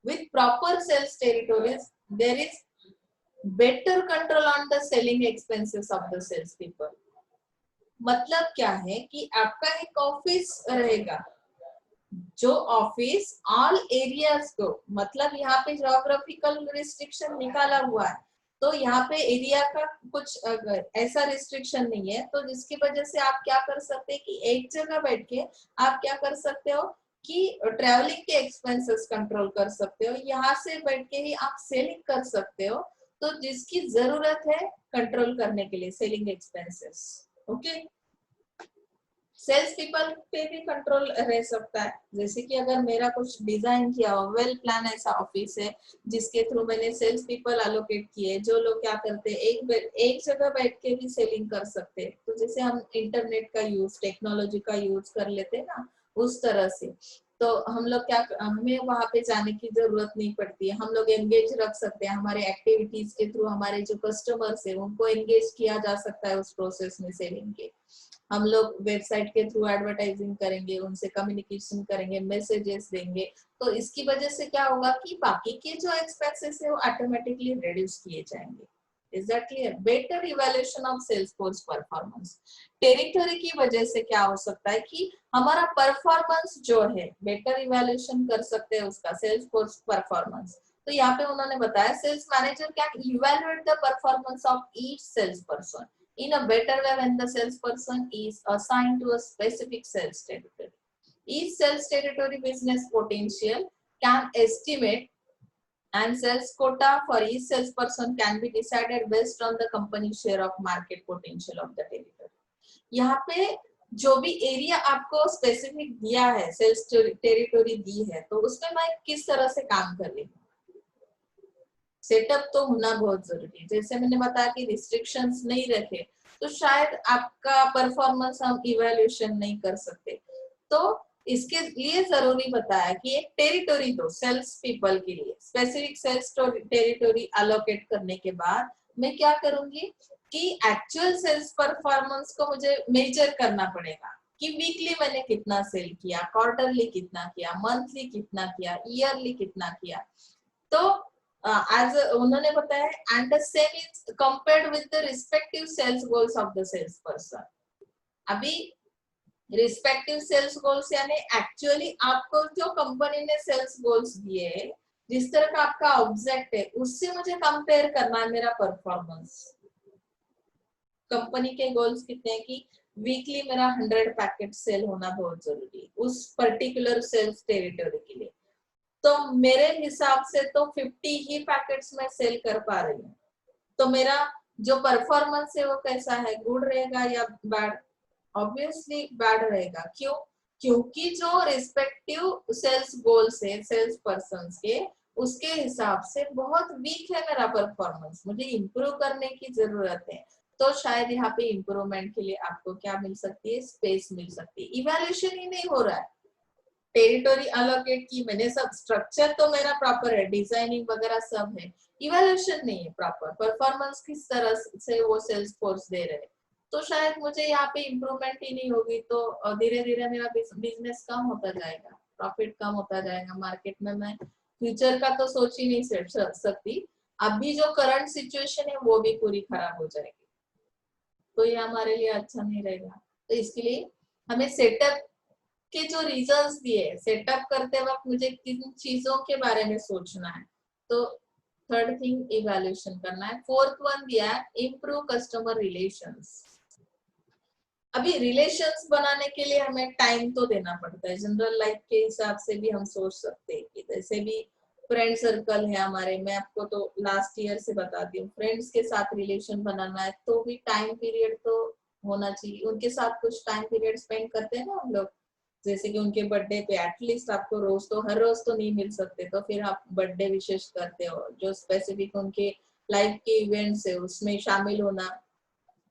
[SPEAKER 1] With proper sales territories, there is better control on the selling expenses of the salespeople. मतलब क्या है कि आपका एक office रहेगा, जो office all areas को, मतलब यहाँ पे ज्योग्राफिकल रिस्ट्रिक्शन निकाला हुआ है, तो यहाँ पे एरिया का कुछ ऐसा रिस्ट्रिक्शन नहीं है, तो जिसकी वजह से आप क्या कर सकते हैं कि एक जगह बैठ के आप क्या कर सकते हो कि ट्रैवलिंग के एक्सपेंसेस कंट्रोल कर सकते हो, यहाँ से बैठ के ही आप सेलिंग कर सकते हो। तो जिसकी जरूरत है कंट्रोल करने के लिए selling expenses, okay. Sales people पे भी कंट्रोल रह सकता है, जैसे कि अगर मेरा कुछ डिजाइन किया हो, वेल प्लान ऐसा ऑफिस है जिसके थ्रू मैंने सेल्स पीपल एलोकेट किए, जो लोग क्या करते हैं एक जगह बैठ के भी सेलिंग कर सकते हैं। तो जैसे हम इंटरनेट का यूज, टेक्नोलॉजी का यूज कर लेते हैं ना, उस तरह से। तो हम लोग क्या, हमें वहां पे जाने की जरूरत नहीं पड़ती है, हम लोग एंगेज रख सकते हैं, हमारे एक्टिविटीज के थ्रू हमारे जो कस्टमर्स है उनको एंगेज किया जा सकता है उस प्रोसेस में सेलिंग के। हम लोग वेबसाइट के थ्रू एडवर्टाइजिंग करेंगे, उनसे कम्युनिकेशन करेंगे, मैसेजेस देंगे। तो इसकी वजह से क्या होगा कि बाकी के जो एक्सपेंसेस है वो ऑटोमेटिकली रिड्यूस किए जाएंगे। Is that clear? Better evaluation of sales force performance. Territory की वजह से क्या हो सकता है कि हमारा परफॉर्मेंस जो है, बेटर इवैल्यूएशन कर सकते हैं उसका, सेल्स फोर्स परफॉर्मेंस। तो यहाँ पे उन्होंने बताया sales manager can evaluate the performance of each sales person in a better way when the salesperson is assigned to a specific sales territory. Each sales territory business potential can estimate, and sales quota for each salesperson can be decided based on the company share of market potential of the territory. यहाँ पे जो भी area आपको specific दिया है, sales territory दी है, तो उसमें मैं किस तरह से काम कर रही हूँ, सेटअप तो होना बहुत जरूरी है। जैसे मैंने बताया कि रिस्ट्रिक्शंस नहीं रखे तो शायद आपका परफॉर्मेंस हम इवैल्यूएशन नहीं कर सकते। तो इसके लिए जरूरी बताया कि एक टेरिटोरी दो सेल्स पीपल के लिए, स्पेसिफिक सेल्स टेरिटोरी अलोकेट करने के बाद मैं क्या करूंगी कि एक्चुअल सेल्स परफॉर्मेंस को मुझे मेजर करना पड़ेगा कि वीकली मैंने कितना सेल किया, क्वार्टरली कितना किया, मंथली कितना किया, ईयरली कितना किया। तो as उन्होंने बताया and the same is compared with the respective sales goals of the salesperson. अभी रिस्पेक्टिव सेल्स गोल्स यानी एक्चुअली आपको जो कंपनी ने सेल्स गोल्स दिए, जिस तरह का आपका ऑब्जेक्ट है उससे मुझे कंपेयर करना है मेरा परफॉर्मेंस। कंपनी के गोल्स कितने हैं कि वीकली मेरा 100 पैकेट सेल होना बहुत जरूरी है उस पर्टिकुलर सेल्स टेरिटरी के लिए। तो मेरे हिसाब से तो 50 ही पैकेट्स में सेल कर पा रही हूँ, तो मेरा जो परफॉर्मेंस है वो कैसा है, गुड रहेगा या बैड? ऑब्वियसली बैड रहेगा। क्यों? क्योंकि जो रिस्पेक्टिव सेल्स गोल्स है सेल्स पर्संस के, उसके हिसाब से बहुत वीक है मेरा परफॉर्मेंस, मुझे इम्प्रूव करने की जरूरत है। तो शायद यहाँ पे इम्प्रूवमेंट के लिए आपको क्या मिल सकती है, स्पेस मिल सकती है। इवैल्यूएशन ही नहीं हो रहा है, टेरिटोरी अलोकेट की मैंने, सब स्ट्रक्चर तो मेरा प्रॉपर है, डिजाइनिंग वगैरह सब है, इवैल्यूएशन नहीं है प्रॉपर, परफॉर्मेंस किस तरह से वो सेल्स फोर्स दे रहे हैं। तो शायद मुझे यहाँ पे इम्प्रूवमेंट ही नहीं होगी, तो धीरे धीरे मेरा बिजनेस कम होता जाएगा, प्रॉफिट कम होता जाएगा मार्केट में, मैं फ्यूचर का तो सोच ही नहीं सकती, अभी जो करंट सिचुएशन है वो भी पूरी खराब हो जाएगी, तो ये हमारे लिए अच्छा नहीं रहेगा। तो इसके लिए हमें सेटअप के जो रीजंस दिए, सेटअप करते वक्त मुझे किन चीजों के बारे में सोचना है, तो थर्ड थिंग इवैल्यूएशन करना है। फोर्थ वन दिया है इम्प्रूव कस्टमर रिलेशंस। अभी रिलेशंस बनाने के लिए हमें टाइम तो देना पड़ता है, जनरल लाइफ के हिसाब से भी हम सोच सकते हैं कि जैसे भी फ्रेंड सर्कल है हमारे, मैं आपको तो लास्ट ईयर से बताती हूँ, फ्रेंड्स के साथ रिलेशन बनाना है तो भी टाइम पीरियड तो होना चाहिए, उनके साथ कुछ टाइम पीरियड स्पेंड करते हैं ना हम लोग, जैसे कि उनके बर्थडे पे एटलीस्ट आपको रोज तो हर रोज तो नहीं मिल सकते, तो फिर आप बर्थडे विशेष करते हो, जो स्पेसिफिक उनके लाइफ के इवेंट्स है उसमें शामिल होना।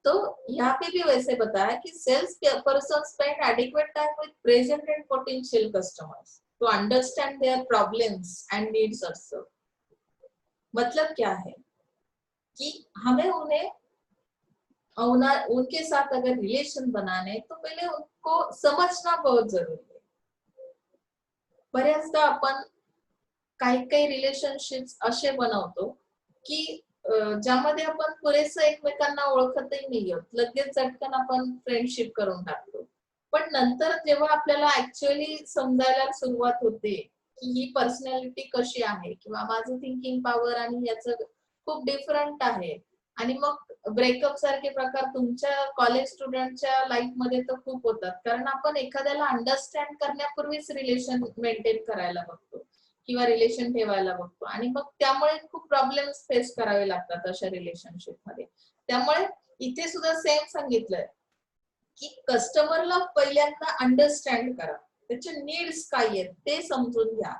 [SPEAKER 1] तो यहाँ पे भी वैसे बताया कि sales person spend adequate time with present and potential customers to understand their problems and needs also. मतलब क्या है कि हमें उन्हें उनके साथ अगर रिलेशन बनाने तो पहले उनको समझना बहुत जरूरी है। बऱ्याचदा आपण काही काही रिलेशनशिप्स असे बनवतो की ज्यामध्ये आपण पुरेसं एकमेकांना ओळखतही नाही आहोत, लगेच झटकन आपण फ्रेंडशिप करून टाकतो, पण नंतर जेव्हा आपल्याला ऍक्च्युअली समजायला सुरुवात होते की ही पर्सनॅलिटी कशी आहे किंवा माझं थिंकिंग पॉवर आणि याचं खूप डिफरंट आहे, आणि मग ब्रेकअप सारखे प्रकार तुमच्या कॉलेज स्टुडंटच्या लाईफ मध्ये तर खूप होतात, कारण आपण एखाद्याला अंडरस्टँड करण्यापूर्वीच रिलेशन मेंटेन करायला बघतो किंवा रिलेशन ठेवायला बघतो, आणि मग त्यामुळे खूप प्रॉब्लेम्स फेस करावे लागतात अशा रिलेशनशिप मध्ये। त्यामुळे इथे सुद्धा सेम सांगितलंय की कस्टमरला पहिल्यांदा अंडरस्टँड करा, त्याचे नीड्स काय आहेत ते समजून घ्या,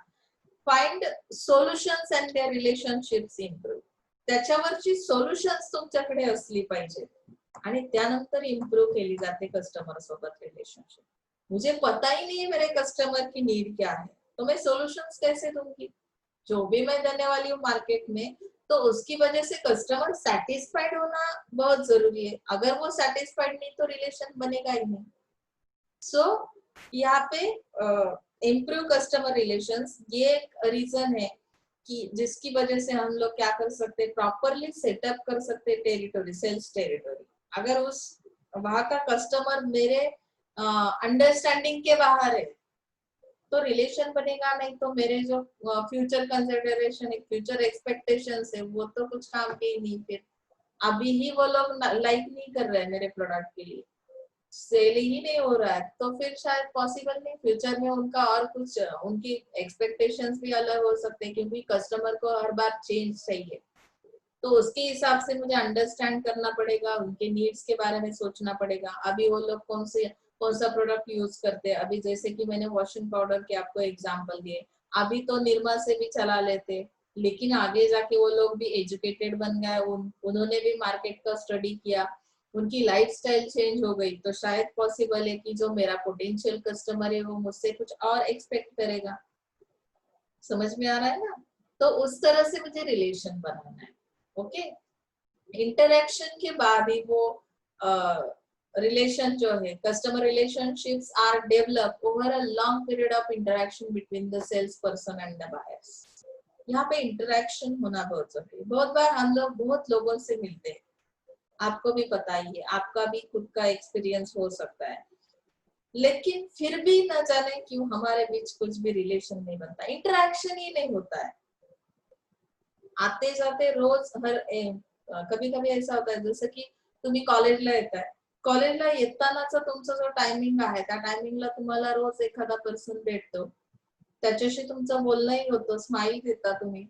[SPEAKER 1] find solutions and their relationships improve, त्याच्यावरची सोल्युशन्स तुमच्याकडे असली पाहिजे, आणि त्यानंतर इम्प्रूव्ह केली जाते कस्टमर सोबत रिलेशनशिप। मुझे पता ही नहीं है मेरे कस्टमर की नीड क्या है, तो मैं सॉल्यूशंस कैसे दूंगी, जो भी मैं देने वाली हूँ मार्केट में, तो उसकी वजह से कस्टमर सेटिस्फाइड होना बहुत जरूरी है, अगर वो सेटिस्फाइड नहीं तो रिलेशन बनेगा ही नहीं। सो यहाँ पे इम्प्रूव कस्टमर रिलेशंस ये एक रीजन है कि जिसकी वजह से हम लोग क्या कर सकते हैं, प्रॉपरली सेटअप कर सकते हैं टेरिटोरी, सेल्स टेरिटोरी। अगर उस वहां का कस्टमर मेरे अंडरस्टैंडिंग के बाहर है तो रिलेशन बनेगा नहीं, तो मेरे जो फ्यूचर कंसिडरेशन है, फ्यूचर एक्सपेक्टेशंस है, वो तो कुछ काम के ही नहीं। फिर अभी ही वो लोग लाइक नहीं कर रहे हैं मेरे प्रोडक्ट के लिए, सेल ही नहीं हो रहा है, तो फिर शायद पॉसिबल नहीं फ्यूचर में उनका और कुछ, उनकी एक्सपेक्टेशंस भी अलग हो सकते हैं, क्योंकि कस्टमर को हर बार चेंज चाहिए, तो उसके हिसाब से मुझे अंडरस्टैंड करना पड़ेगा, उनके नीड्स के बारे में सोचना पड़ेगा। अभी वो लोग कौन सा प्रोडक्ट यूज करते हैं, अभी जैसे कि मैंने वॉशिंग पाउडर के आपको एग्जांपल दिए, अभी तो निरमा से भी चला लेते, लेकिन आगे जाके वो लोग भी एजुकेटेड बन गए, उन्होंने भी मार्केट का स्टडी किया, उनकी लाइफस्टाइल चेंज हो गई, तो शायद पॉसिबल है कि जो मेरा पोटेंशियल कस्टमर है वो मुझसे कुछ और एक्सपेक्ट करेगा। समझ में आ रहा है ना? तो उस तरह से मुझे रिलेशन बनाना है। ओके, इंटरेक्शन के बाद ही वो रिलेशन जो है, customer relationships are develop over a long period of interaction between the sales person and the buyers. यहाँ पे इंटरेक्शन होना बहुत जरूरी है। बहुत बार हम लोग बहुत लोगों से मिलते हैं, आपको भी पता ही है, आपका भी खुद का एक्सपीरियंस हो सकता है, लेकिन फिर भी न जाने क्यों हमारे बीच कुछ भी रिलेशन नहीं बनता, इंटरेक्शन ही नहीं होता है। आते जाते रोज कभी कभी ऐसा होता है, जसं की तुम्ही कॉलेजला येताय, कॉलेजला येतानाचा तुमचा जो टायमिंग आहे त्या टायमिंगला तुम्हाला रोज एखादा पर्सन भेटतो, त्याच्याशी तुमचं बोलणंही होतं, स्माइल देता तुम्ही,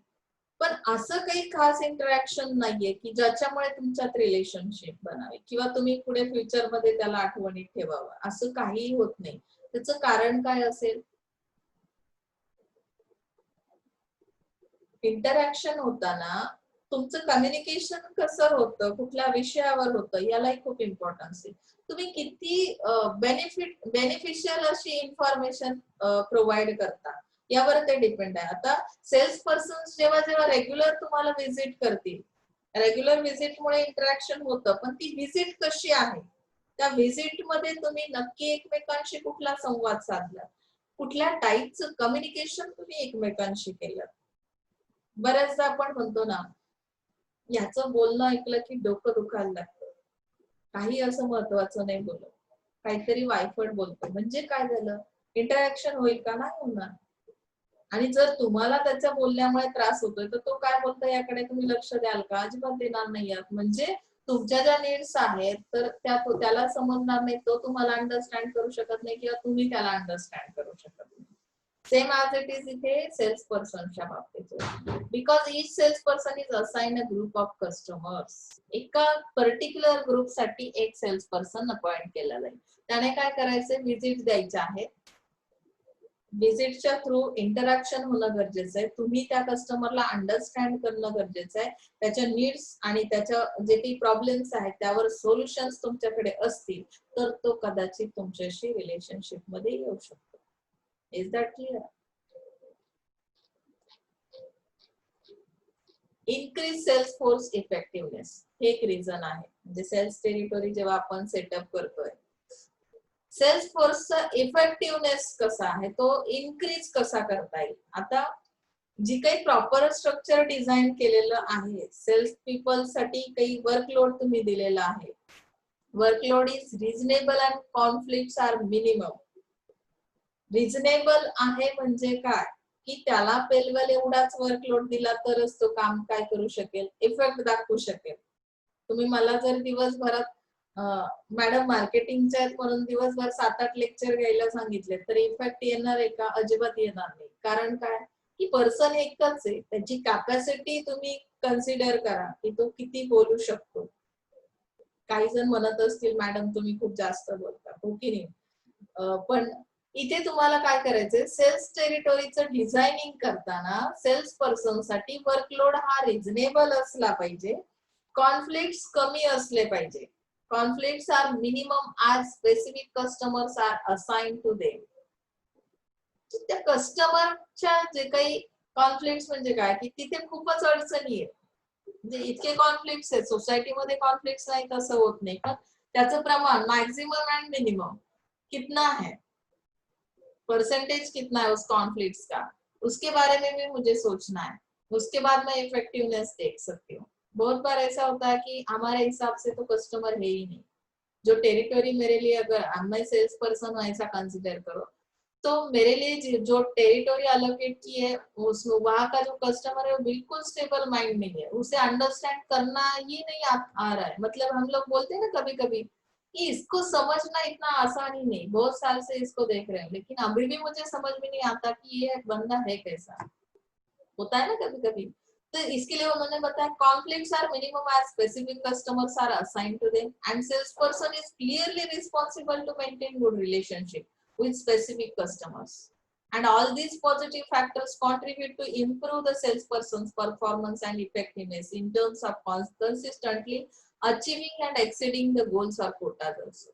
[SPEAKER 1] पण असं काही खास इंटरॅक्शन नाहीये की ज्याच्यामुळे तुमच्यात रिलेशनशिप बनावी किंवा तुम्ही पुढे फ्युचर मध्ये त्याला आठवणीत ठेवावं, असं काहीही होत नाही। त्याचं कारण काय असेल? इंटरॅक्शन होताना तुमचं कम्युनिकेशन कसं होतं, कुठल्या विषयावर होतं, यालाही खूप इम्पॉर्टन्स आहे। तुम्ही किती बेनिफिशियल अशी इन्फॉर्मेशन प्रोव्हाइड करता यावर ते डिपेंड आहे। आता सेल्स पर्सन जेव्हा जेव्हा रेग्युलर तुम्हाला व्हिजिट करतील, रेग्युलर व्हिजिटमुळे इंटरॅक्शन होतं, पण ती व्हिजिट कशी आहे, त्या व्हिजिट मध्ये तुम्ही नक्की एकमेकांशी कुठला संवाद साधला, कुठल्या टाईपचं कम्युनिकेशन तुम्ही एकमेकांशी केलं. बऱ्याचदा आपण म्हणतो ना, याचं बोलणं ऐकलं की डोकं दुखायला लागतं, काही असं महत्वाचं नाही बोलत, काहीतरी वायफट बोलतो. म्हणजे काय झालं, इंटरॅक्शन होईल का? नाही होणार. आणि जर तुम्हाला त्याच्या बोलण्यामुळे त्रास होतोय तर तो काय बोलतोय याकडे तुम्ही लक्ष द्याल का? अजिबात देणार नाही आहात. म्हणजे तुमच्या ज्या नीड्स आहेत तर त्याला समजणार नाही, तो तुम्हाला अंडरस्टँड करू शकत नाही किंवा तुम्ही त्याला अंडरस्टँड करू शकत नाही. सेम ॲज इट इज इथे सेल्स पर्सनच्या बाबतीत, because each sales person is assign a group of customers. एका पर्टिक्युलर ग्रुपसाठी एक सेल्स पर्सन अपॉइंट केला जाईल. त्याने काय करायचे, व्हिजिट द्यायच्या आहेत. व्हिजिटच्या थ्रू इंटरॅक्शन होणं गरजेचं आहे. तुम्ही त्या कस्टमरला अंडरस्टँड करणं गरजेचं आहे. त्याच्या नीड्स आणि त्याच्या जे काही प्रॉब्लेम्स आहेत त्यावर सोल्युशन्स तुमच्याकडे असतील तर तो कदाचित तुमच्याशी रिलेशनशिप मध्ये येऊ शकतो. Is that clear? Increase sales force effectiveness हे एक रिझन आहे. म्हणजे सेल्स टेरिटोरी जेव्हा आपण सेटअप करतोय, सेल्स फोर्सचा इफेक्टिव्हनेस कसा आहे, तो इन्क्रीज कसा करता येईल. आता जी काही प्रॉपर स्ट्रक्चर डिझाईन केलेलं आहे सेल्स पीपल साठी, काही वर्कलोड तुम्ही दिलेला आहे. Workload is reasonable and conflicts are minimum. Reasonable आहे म्हणजे काय, की त्याला पेलवेल एवढाच वर्कलोड दिला तरच तो काम काय करू शकेल, इफेक्ट दाखवू शकेल. तुम्ही मला जर दिवसभरात मॅडम मार्केटिंगच्या म्हणून दिवसभर 7-8 लेक्चर घ्यायला सांगितले तर इफेक्ट येणार आहे का? अजिबात येणार नाही. कारण काय, की पर्सन एकच आहे, त्याची कॅपॅसिटी तुम्ही कन्सिडर करा की तो किती बोलू शकतो. काही जण म्हणत असतील मॅडम तुम्ही खूप जास्त बोलता, हो की नाही? पण इथे तुम्हाला काय करायचंय, सेल्स टेरिटोरीचं डिझायनिंग करताना सेल्स पर्सन साठी वर्कलोड हा रिझनेबल असला पाहिजे, कॉन्फ्लिक्ट्स कमी असले पाहिजे. Conflicts are minimum as specific customers are assigned to them. त्या कस्टमरच्या जे काही कॉन्फ्लिक्ट्स म्हणजे काय, की तिथे खूपच अडचणी आहेत. म्हणजे इतके कॉन्फ्लिक्ट्स आहेत सोसायटीमध्ये, कॉन्फ्लिक्ट्स नाही तसं होत नाही, पण त्याचं प्रमाण मॅक्सिमम एंड मिनिमम कितना है, परसेंटेज कितना है उस कॉन्फ्लिक्ट्स का, उसके बारे में भी मुझे सोचना है. उसके बाद मैं इफेक्टिवनेस देख सकती हूँ. बहुत बार ऐसा होता है कि हमारे हिसाब से तो कस्टमर है ही नहीं. जो टेरिटोरी मेरे लिए, अगर मैं सेल्स पर्सन हूँ ऐसा कंसिडर करो, तो मेरे लिए जो टेरिटोरी अलोकेट की है उसमें वहां का जो कस्टमर है वो बिल्कुल स्टेबल माइंड नहीं है, उसे अंडरस्टैंड करना ही नहीं आ रहा है. मतलब हम लोग बोलते हैं ना कभी कभी कि इसको समझना इतना आसान ही नहीं, बहुत साल से इसको देख रहे हैं लेकिन अभी भी मुझे समझ में नहीं आता कि ये बंदा है कैसा. होता है ना कभी कभी. तो इसके लिए उन्होंने बताया conflicts are minimum as specific customers are assigned to them and sales person is clearly responsible to maintain good relationship with specific customers, and all these positive factors contribute to improve the salesperson's performance and effectiveness in terms of consistently achieving and exceeding the goals or quotas also.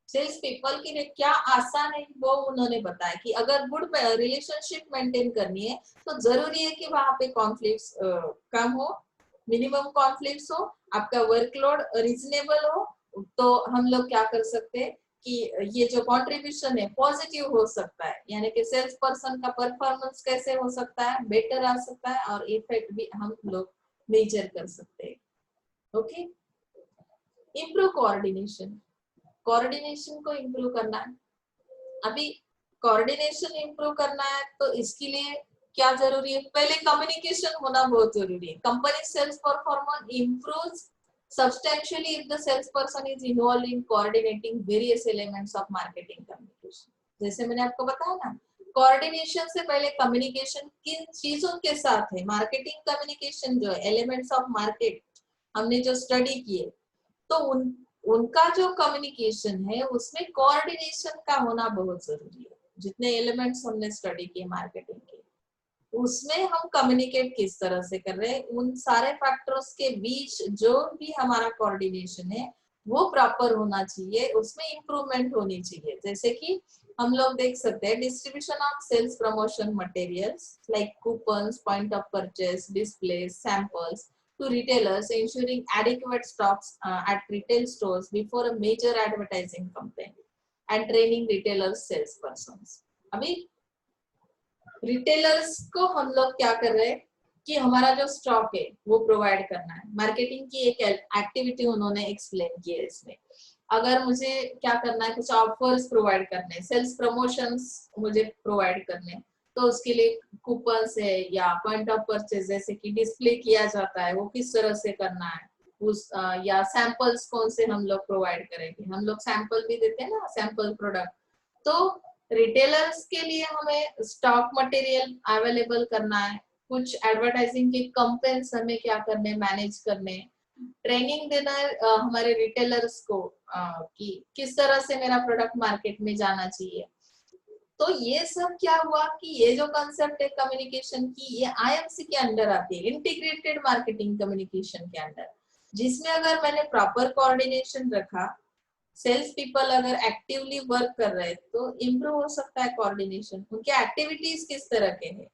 [SPEAKER 1] Sales people के लिए क्या आसान है वो उन्होंने बताया कि अगर गुड रिलेशनशिप मेंटेन करनी है तो जरूरी है कि वहां पे कॉन्फ्लिक्ट्स कम हो, मिनिमम कॉन्फ्लिक्ट्स हो, आपका वर्कलोड रीजनेबल हो. तो हम लोग क्या कर सकते हैं कि ये जो कंट्रीब्यूशन है पॉजिटिव हो सकता है, यानी कि सेल्स पर्सन का परफॉर्मेंस कैसे हो सकता है, बेटर आ सकता है और इफेक्ट भी हम लोग मेजर कर सकते हैं. Okay, improve coordination. कोऑर्डिनेशन को इम्प्रूव करना है. अभी कोऑर्डिनेशन इम्प्रूव करना है तो इसके लिए क्या जरूरी है, पहले कम्युनिकेशन होना बहुत जरूरी है. Company sales performance improves substantially if the salesperson is involved in coordinating various elements of marketing communication. जैसे मैंने आपको बताया ना, कोऑर्डिनेशन से पहले कम्युनिकेशन किन चीजों के साथ है, मार्केटिंग कम्युनिकेशन जो है, एलिमेंट्स ऑफ मार्केट हमने जो स्टडी किए, तो उनका जो कम्युनिकेशन है उसमें कोऑर्डिनेशन का होना बहुत जरूरी है. जितने एलिमेंट्स हमने स्टडी किए मार्केटिंग के, उसमें हम कम्युनिकेट किस तरह से कर रहे हैं, उन सारे फैक्टर्स के बीच जो भी हमारा कोऑर्डिनेशन है वो प्रॉपर होना चाहिए, उसमें इंप्रूवमेंट होनी चाहिए. जैसे कि हम लोग देख सकते हैं distribution of sales promotion materials like coupons, point of purchase, displays, samples to retailers, ensuring adequate stocks at retail stores before a major advertising campaign, and training retailers salespersons. अभी रिटेलर्स को हम लोग क्या कर रहे हैं कि हमारा जो स्टॉक है वो प्रोवाइड करना है। मार्केटिंग की एक एक्टिविटी उन्होंने एक्सप्लेन की है इसमें। अगर मुझे क्या करना है, कुछ ऑफर्स प्रोवाइड करने, सेल्स प्रमोशंस मुझे प्रोवाइड करने, तो उसके लिए कूपन्स है या पॉइंट ऑफ परचेज जैसे कि डिस्प्ले किया जाता है, वो किस तरह से करना है, उस या सैंपल्स कौन से हम लोग प्रोवाइड करेंगे। हम लोग सैंपल भी देते हैं ना, सैंपल प्रोडक्ट। तो रिटेलर्स के लिए हमें स्टॉक मटेरियल अवेलेबल करना है, कुछ एडवर्टाइजिंग के कैंपेन्स हमें क्या करने, मैनेज करने, ट्रेनिंग देना हमारे रिटेलर्स को कि किस तरह से मेरा प्रोडक्ट मार्केट में जाना चाहिए। तो ये सब क्या हुआ कि ये जो कंसेप्ट है कम्युनिकेशन की, ये आईएमसी के अंडर आती है, इंटीग्रेटेड मार्केटिंग कम्युनिकेशन के अंडर, जिसमें अगर मैंने प्रॉपर कोऑर्डिनेशन रखा, सेल्स पीपल अगर एक्टिवली वर्क कर रहे हैं तो इम्प्रूव हो सकता है कोऑर्डिनेशन। उनके एक्टिविटीज किस तरह के हैं,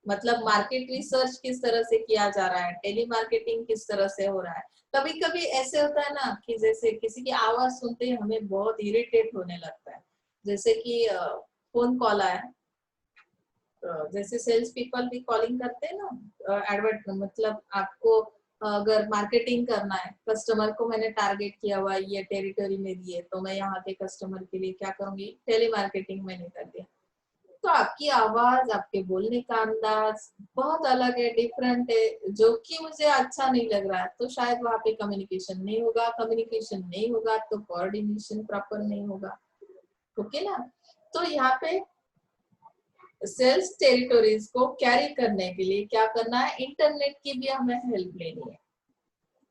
[SPEAKER 1] मतलब मार्केट रिसर्च किस तरह से किया जा रहा है, टेली मार्केटिंग किस तरह से हो रहा है। कभी कभी ऐसे होता है ना कि जैसे किसी की आवाज सुनते ही हमें बहुत इरिटेट होने लगता है, जैसे कि फोन कॉल आया, जैसे सेल्स पीपल भी कॉलिंग करते हैं ना, एडवर्ट मतलब आपको अगर मार्केटिंग करना है, कस्टमर को मैंने टारगेट किया हुआ ये टेरिटरी में दिए, तो मैं यहाँ के कस्टमर के लिए क्या करूंगी, टेली मार्केटिंग मैंने कर दिया। तो आपकी आवाज, आपके बोलने का अंदाज बहुत अलग है, डिफरेंट है, जो कि मुझे अच्छा नहीं लग रहा है, तो शायद वहां पे कम्युनिकेशन नहीं होगा। कम्युनिकेशन नहीं होगा तो कोऑर्डिनेशन प्रॉपर नहीं होगा। ओके ना। तो यहाँ पे सेल्स टेरिटोरीज को कैरी करने के लिए क्या करना है, इंटरनेट की भी हमें हेल्प लेनी है,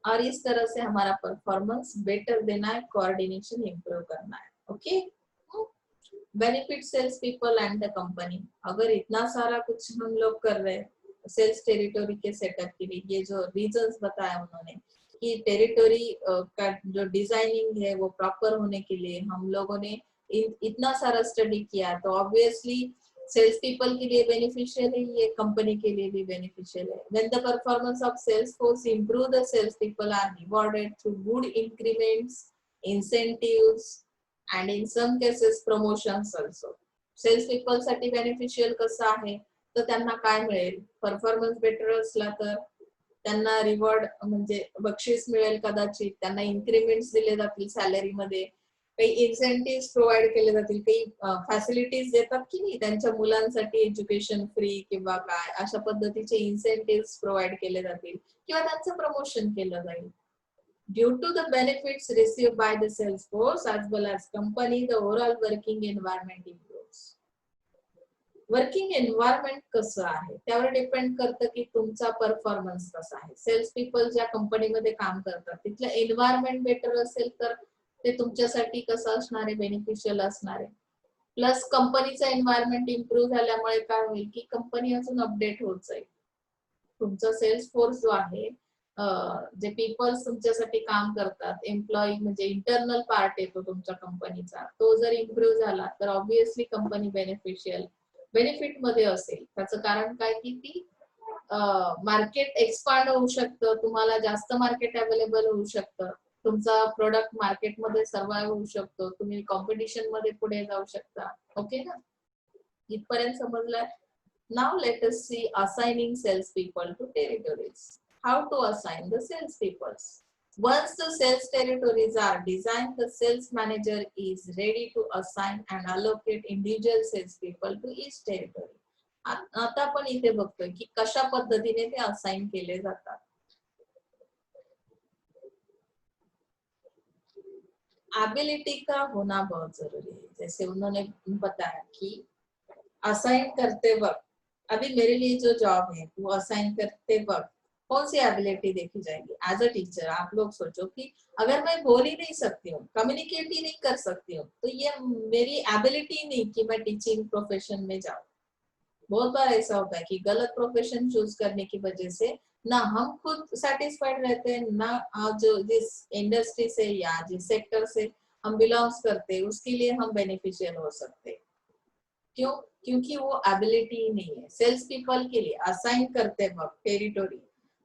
[SPEAKER 1] और इस तरह से हमारा परफॉर्मेंस बेटर देना है, कोऑर्डिनेशन इंप्रूव करना है। Okay, benefit sales people and the company. अगर इतना सारा कुछ हम लोग कर रहे हैं सेल्स टेरिटोरी के सेटअप के लिए, ये जो रीजंस बताया उन्होंने कि टेरिटोरी का जो डिजाइनिंग है वो प्रॉपर होने के लिए हम लोगों ने इतना सारा स्टडी किया, तो ऑब्वियसली सेल्स पीपल के लिए बेनिफिशियल है, ये कंपनी के लिए भी बेनिफिशियल है। When the performance of sales force improve, the sales people are rewarded through good increments, incentives, and in some cases promotions also. Sales people साठी बेनिफिशियल कसं आहे, तर त्यांना काय मिळेल, परफॉर्मन्स बेटर असला तर त्यांना रिवॉर्ड म्हणजे बक्षीस मिळेल, कदाचित त्यांना इन्क्रीमेंट्स दिले जातील सॅलरी मध्ये, काही इन्सेंटिव्ह प्रोव्हाइड केले जातील, काही फॅसिलिटीज देतात की नाही त्यांच्या मुलांसाठी, एज्युकेशन फ्री किंवा काय अशा पद्धतीचे इन्सेंटिव्ह प्रोव्हाइड केले जातील, किंवा त्यांचं प्रमोशन केलं जाईल. Due to the benefits received by the sales force as well as company, the overall working environment improves. Working environment कसं आहे त्यावर डिपेंड करतं की तुमचा परफॉर्मन्स कसा आहे. सेल्स पीपल ज्या कंपनीमध्ये काम करतात तिथलं एन्व्हायरमेंट बेटर असेल तर ते तुमच्यासाठी कसं असणार आहे, बेनिफिशियल असणार आहे. प्लस कंपनीचा एन्व्हायरमेंट इम्प्रूव्ह झाल्यामुळे काय होईल की कंपनी अजून अपडेट होत जाईल. तुमचा सेल्स फोर्स जो आहे, जे पीपल्स तुमच्यासाठी काम करतात, एम्प्लॉई म्हणजे इंटरनल पार्ट येतो तुमच्या कंपनीचा, तो जर इम्प्रूव्ह झाला तर ऑब्विसली कंपनी बेनिफिट मध्ये असेल. त्याचं कारण काय की ती मार्केट एक्सपांड होऊ शकतं, तुम्हाला जास्त मार्केट अवेलेबल होऊ शकतं, तुमचा प्रोडक्ट मार्केटमध्ये सर्वाइव्ह होऊ शकतो, तुम्ही कॉम्पिटिशन मध्ये पुढे जाऊ शकता. ओके ना, इथपर्यंत समजलं. Now let us see assigning salespeople to territories. How to assign the salespeople? Once the sales territories are designed, the sales manager is ready to assign and allocate individual salespeople to each territory. आता आपण इथे बघतोय की कशा पद्धतीने ते assign केले जातात. एबिलिटी का होना बहुत जरूरी है. जैसे उन्होंने बताया कि असाइन करते वक्त, अभी मेरे लिए जो जॉब है वो असाइन करते वक्त कौन सी एबिलिटी देखी जाएगी. एज अ टीचर आप लोग सोचो कि अगर मैं बोल ही नहीं सकती हूँ, कम्युनिकेट ही नहीं कर सकती हूँ, तो ये मेरी एबिलिटी नहीं कि मैं टीचिंग प्रोफेशन में जाऊँ. बहुत बार ऐसा होता है कि गलत प्रोफेशन चूज करने की वजह से ना हम खुद सेटिस्फाइड रहते हैं, ना जो जिस इंडस्ट्री से या जिस सेक्टर से हम बिलोंग्स करते हैं उसके लिए हम बेनिफिशियल हो सकते हैं. क्यों? क्योंकि वो एबिलिटी ही नहीं है. सेल्स पीपल के लिए असाइन करते वक्त टेरिटोरी,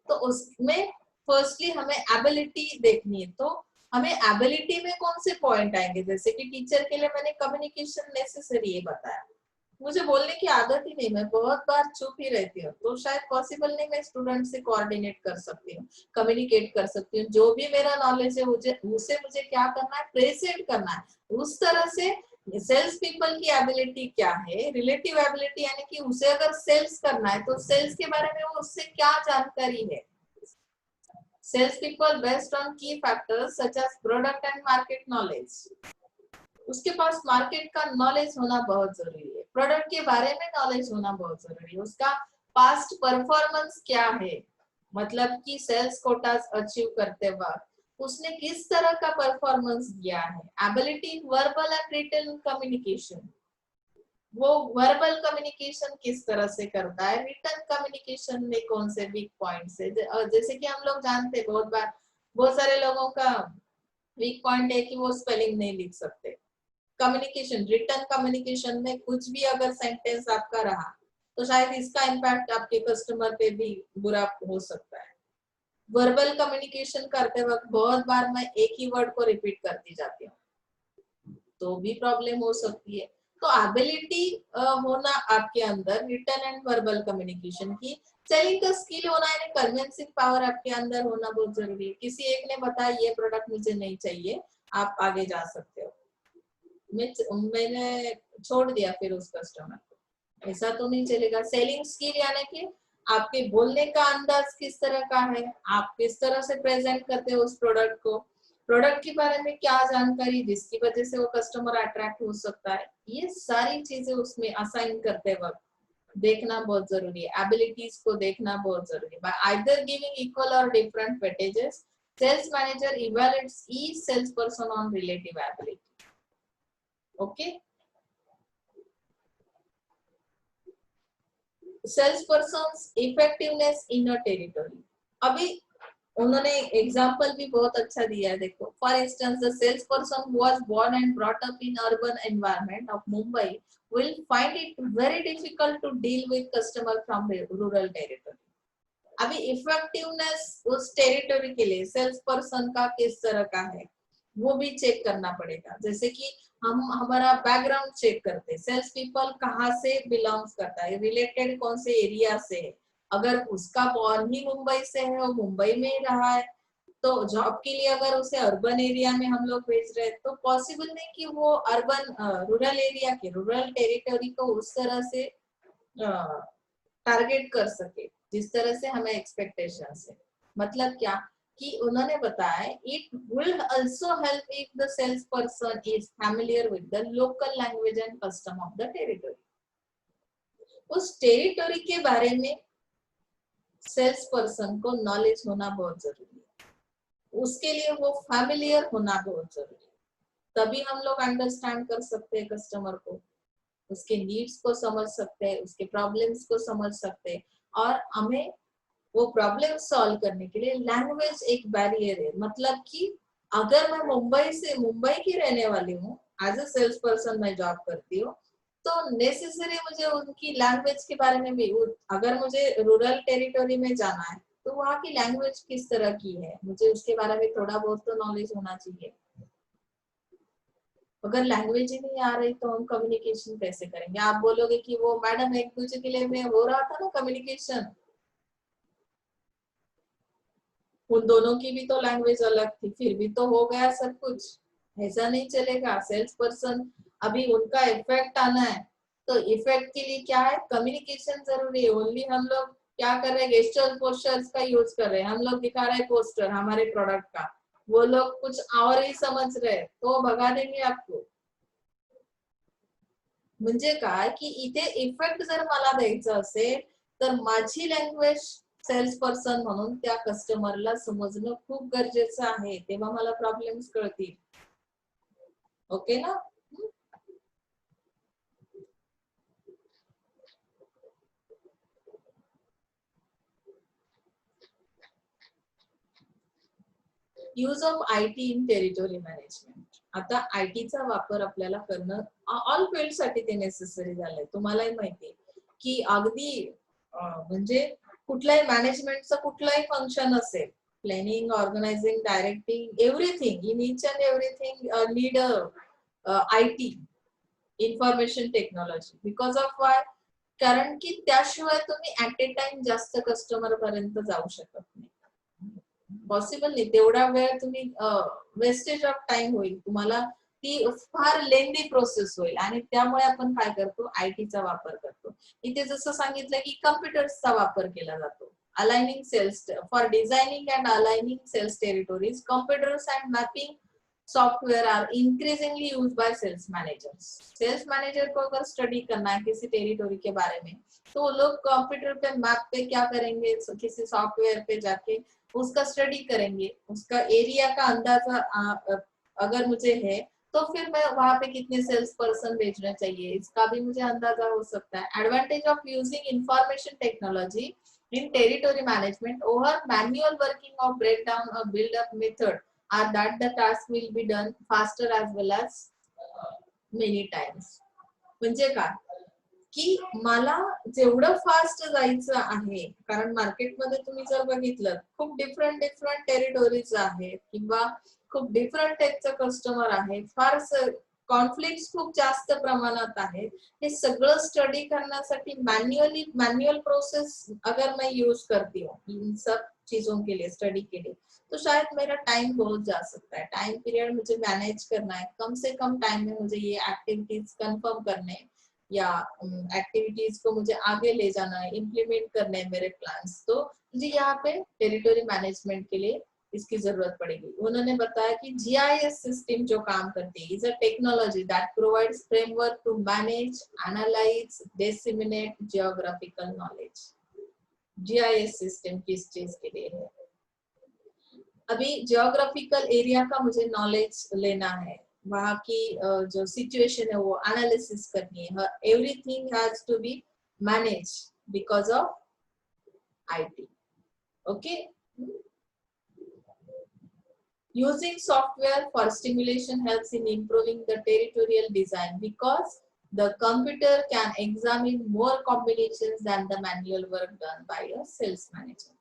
[SPEAKER 1] तो उसमें फर्स्टली हमें एबिलिटी देखनी है. तो हमें एबिलिटी में कौन से पॉइंट आएंगे, जैसे कि टीचर के लिए मैंने कम्युनिकेशन नेसेसरी है बताया, मुझे बोलने की आदत ही नहीं, मैं बहुत बार चुप ही रहती हूँ, तो शायद पॉसिबल नहीं मैं स्टूडेंट से कोऑर्डिनेट कर सकती हूँ, कम्युनिकेट कर सकती हूँ। जो भी मेरा नॉलेज है मुझे क्या करना है, प्रेजेंट करना है उस तरह से। सेल्स पीपल की एबिलिटी क्या है, रिलेटिव एबिलिटी, यानी कि उसे अगर सेल्स करना है तो सेल्स के बारे में वो उससे क्या जानकारी है। Sales people based on key factors such as product and market knowledge. उसके पास मार्केट का नॉलेज होना बहुत जरूरी है, प्रोडक्ट के बारे में नॉलेज होना बहुत जरूरी है, उसका पास्ट परफॉर्मेंस क्या है, मतलब कि सेल्स कोटास अचीव करते वक्त उसने किस तरह का परफॉर्मेंस दिया है। Ability in verbal and written communication, वो वर्बल कम्युनिकेशन किस तरह से करता है, रिटन कम्युनिकेशन में कौन से वीक पॉइंट्स है। जैसे कि हम लोग जानते हैं बहुत बार बहुत सारे लोगों का वीक पॉइंट है कि वो स्पेलिंग नहीं लिख सकते। कम्युनिकेशन, रिटन कम्युनिकेशन में कुछ भी अगर सेंटेंस आपका रहा तो शायद इसका इम्पैक्ट आपके कस्टमर पे भी बुरा हो सकता है। वर्बल कम्युनिकेशन करते वक्त बहुत बार मैं एक ही वर्ड को रिपीट करती जाती हूँ, तो भी प्रॉब्लम हो सकती है। तो एबिलिटी होना आपके अंदर रिटन एंड वर्बल कम्युनिकेशन की, सेलिंग का स्किल होना यानी कन्विंसिंग पावर आपके अंदर होना बहुत जरूरी है। किसी एक ने बताया ये प्रोडक्ट मुझे नहीं चाहिए, आप आगे जा सकते हो, मैंने छोड़ दिया फिर उस कस्टमर को, ऐसा तो नहीं चलेगा। सेलिंग स्किल यानी कि आपके बोलने का अंदाज किस तरह का है, आप किस तरह से प्रेजेंट करते हो उस प्रोडक्ट को, प्रोडक्ट के बारे में क्या जानकारी जिसकी वजह से वो कस्टमर अट्रैक्ट हो सकता है, ये सारी चीजें उसमें असाइन करते वक्त देखना बहुत जरूरी है। एबिलिटीज को देखना बहुत जरूरी है। बाय आइदर गिविंग इक्वल और different weightages, sales manager evaluates each sales person on relative ability. Okay, salesperson effectiveness in a territory. अभी उन्होंने एग्जांपल भी बहुत अच्छा दिया है, देखो for instance the sales person who was born and brought up in urban environment of Mumbai will find it very difficult to deal with customer from rural territory। अभी effectiveness उस टेरिटरी के लिए सेल्स पर्सन का किस तरह का है वो भी चेक करना पड़ेगा। जैसे कि हम हमारा बैकग्राउंड चेक करते हैं, सेल्स पीपल कहाँ से बिलोंग्स करता है, रिलेटेड कौन से एरिया से है। अगर उसका बॉर्न ही मुंबई से है, वो मुंबई में ही रहा है, तो जॉब के लिए अगर उसे अर्बन एरिया में हम लोग भेज रहे हैं तो पॉसिबल नहीं कि वो अर्बन रूरल एरिया के रूरल टेरिटरी को उस तरह से टारगेट कर सके जिस तरह से हमें एक्सपेक्टेशन है। मतलब क्या कि उन्होंने बताया it will also help if the sales person is familiar with the local language and custom of the territory. उस टेरिटरी के बारे में सेल्स पर्सन को नॉलेज होना बहुत जरूरी है, उसके लिए वो फैमिलियर होना बहुत जरूरी है। तभी हम लोग अंडरस्टैंड कर सकते हैं कस्टमर को, उसके नीड्स को समझ सकते हैं, उसके प्रॉब्लम्स को समझ सकते हैं, और हमें वो प्रॉब्लम सॉल्व करने के लिए लैंग्वेज एक बैरियर है। मतलब कि अगर मैं मुंबई की रहने वाली हूँ, एज अ सेल्स पर्सन मैं जॉब करती हूँ, तो नेसेसरी मुझे उनकी लैंग्वेज के बारे में भी, अगर मुझे रूरल टेरिटोरी में जाना है तो वहाँ की लैंग्वेज किस तरह की है मुझे उसके बारे में थोड़ा बहुत तो नॉलेज होना चाहिए। अगर लैंग्वेज ही नहीं आ रही तो हम कम्युनिकेशन कैसे करेंगे। आप बोलोगे कि वो मैडम एक दूसरे के लिए में हो रहा था ना कम्युनिकेशन, उन दोनों की भी तो लैंग्वेज अलग थी, फिर भी तो हो गया सब कुछ, ऐसा नहीं चलेगा। सेल्स पर्सन अभी उनका इफेक्ट आना है, तो इफेक्ट के लिए क्या है, कम्युनिकेशन जरूरी है। ओनली हम लोग क्या कर रहे हैं, गेस्टर्स पोस्टर्स का यूज कर रहे हैं, हम लोग दिखा रहे हैं पोस्टर हमारे प्रोडक्ट का, वो लोग कुछ और ही समझ रहे हैं तो भगा देंगे आपको। म्हणजे काय की इथे इफेक्ट जर मला द्यायचा असेल तर माझी लँग्वेज सेल्स पर्सन म्हणून त्या कस्टमरला समजणं खूप गरजेचं आहे, तेव्हा मला प्रॉब्लेम्स कळतील। ओके ना। Use of IT in territory management. आता आयटीचा वापर आपल्याला करणं ऑल फील्ड साठी ते नेसेसरी झालंय, तुम्हालाही माहिती की अगदी म्हणजे कुठल्याही मॅनेजमेंटचं कुठलंही फंक्शन असेल, planning, organising, directing, everything in each and everything need IT. Information technology. Because of why? कारण की त्याशिवाय तुम्ही ऍट ए टाइम जास्त कस्टमर पर्यंत जाऊ शकत नाही. पॉसिबल नाही. तेवढा वेळ तुम्ही वेस्टेज ऑफ टाइम होईल तुम्हाला, ती फार लेंदी प्रोसेस होईल. आणि त्यामुळे आपण काय करतो, आयटीचा वापर करतो. इथे जसं सांगितलं की कम्प्युटर्सचा वापर केला जातो. Aligning sales for designing and aligning sales territories, computers and mapping software are increasingly use by sales managers. Sales manager को अगर स्टडी करना है किसी टेरिटोरी के बारे में, तो लोग कंप्यूटर पे मैप पे क्या करेंगे, किसी सॉफ्टवेयर पे जाके उसका स्टडी करेंगे, उसका एरिया का अंदाजा अगर मुझे है तो फिर मैं वहां पे कितने सेल्स पर्सन भेजना चाहिए इसका भी मुझे अंदाजा हो सकता है. Advantage of using information technology in territory management over manual working of breakdown or build up method are that the task will be done faster as well as many times. म्हणजे काय की मला जेवढं फास्ट जायचं आहे, कारण मार्केटमध्ये तुम्ही जर बघितलं खूप डिफरंट टेरिटोरीज आहेत किंवा खूप डिफरंट टाइपचं कस्टमर आहे, फार कॉन्फ्लिक्ट खूप जास्त प्रमाणात आहेत. हे सगळं स्टडी करण्यासाठी मैन्युअल प्रोसेस अगर मैं यूज करती हूँ इन सब चीजों के लिए, स्टडी के लिए, तो शायद मेरा टाइम बहुत जा सकता है. टाइम पीरियड मुझे मैनेज करना है, कम से कम टाइम में मुझे ये एक्टिविटीज कंफर्म करने या एक्टिविटीज को मुझे आगे ले जाना है, इम्प्लीमेंट करने हैं मेरे प्लान्स. तो मुझे यहाँ पे टेरिटोरी मैनेजमेंट के लिए इसकी जरूरत पड़ेगी. उन्होंने बताया कि जीआईएस सिस्टम जो काम करती है is a technology that provides framework to manage, analyse, disseminate geographical knowledge. GIS system किस चीज के लिए है? अभी जियोग्राफिकल एरिया का मुझे नॉलेज लेना है, वहाँ की जो सिचुएशन है वो एनालिसिस करनी है. Everything has to be manage because of IT. Okay. Using software for simulation helps in improving the territorial design because the computer can examine more combinations than the manual work done by a sales manager.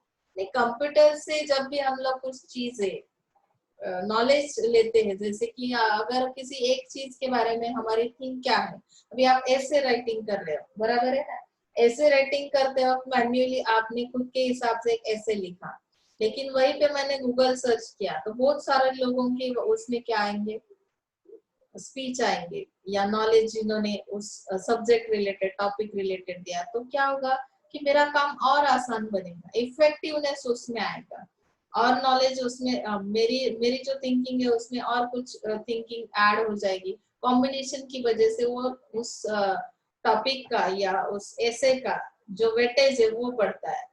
[SPEAKER 1] Computer से जब भी हम लोग कुछ चीजें knowledge लेते हैं, जैसे कि अगर किसी एक चीज के बारे में हमारी थिंक क्या है, अभी आप ऐसे राइटिंग कर रहे हो, बराबर है ना? ऐसे राइटिंग करते वक्त मैन्युअली आपने खुद के हिसाब से एक ऐसे लिखा, लेकिन वहीं पे मैंने गूगल सर्च किया तो बहुत सारे लोगों के उसमें क्या आएंगे, स्पीच आएंगे या नॉलेज जिन्होंने उस सब्जेक्ट रिलेटेड, टॉपिक रिलेटेड दिया. तो क्या होगा कि मेरा काम और आसान बनेगा, इफेक्टिवनेस उसमें आएगा और नॉलेज उसमें मेरी जो थिंकिंग है उसमें और कुछ थिंकिंग ऐड हो जाएगी. कॉम्बिनेशन की वजह से वो उस टॉपिक का या उस एसे का जो वेटेज है वो बढ़ता है.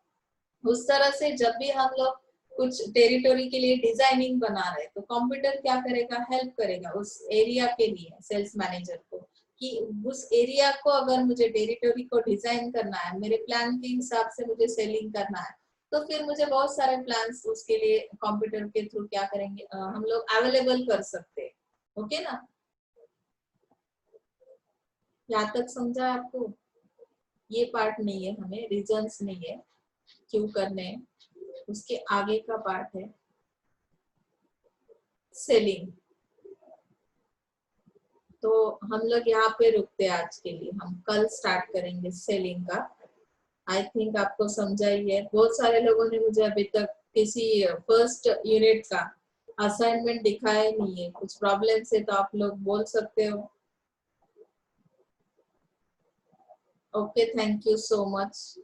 [SPEAKER 1] उस तरह से जब भी हम लोग कुछ टेरिटोरी के लिए डिजाइनिंग बना रहे तो कंप्यूटर क्या करेगा, हेल्प करेगा उस एरिया के लिए सेल्स मैनेजर को, कि उस एरिया को अगर मुझे टेरिटोरी को डिजाइन करना है, मेरे प्लान के हिसाब से मुझे सेलिंग करना है, तो फिर मुझे बहुत सारे प्लान्स उसके लिए कंप्यूटर के थ्रू क्या करेंगे हम लोग अवेलेबल कर सकते हैं. ओके ना? यहाँ तक समझा आपको? ये पार्ट नहीं है, हमें रीजंस नहीं है क्यों करने, उसके आगे का पार्ट है सेलिंग. तो हम लोग यहाँ पे रुकते हैं आज के लिए, हम कल स्टार्ट करेंगे सेलिंग का. आई थिंक आपको समझा ही है. बहुत सारे लोगों ने मुझे अभी तक किसी फर्स्ट यूनिट का असाइनमेंट दिखाया नहीं है, कुछ प्रॉब्लम है तो आप लोग बोल सकते हो. Okay, thank you so much.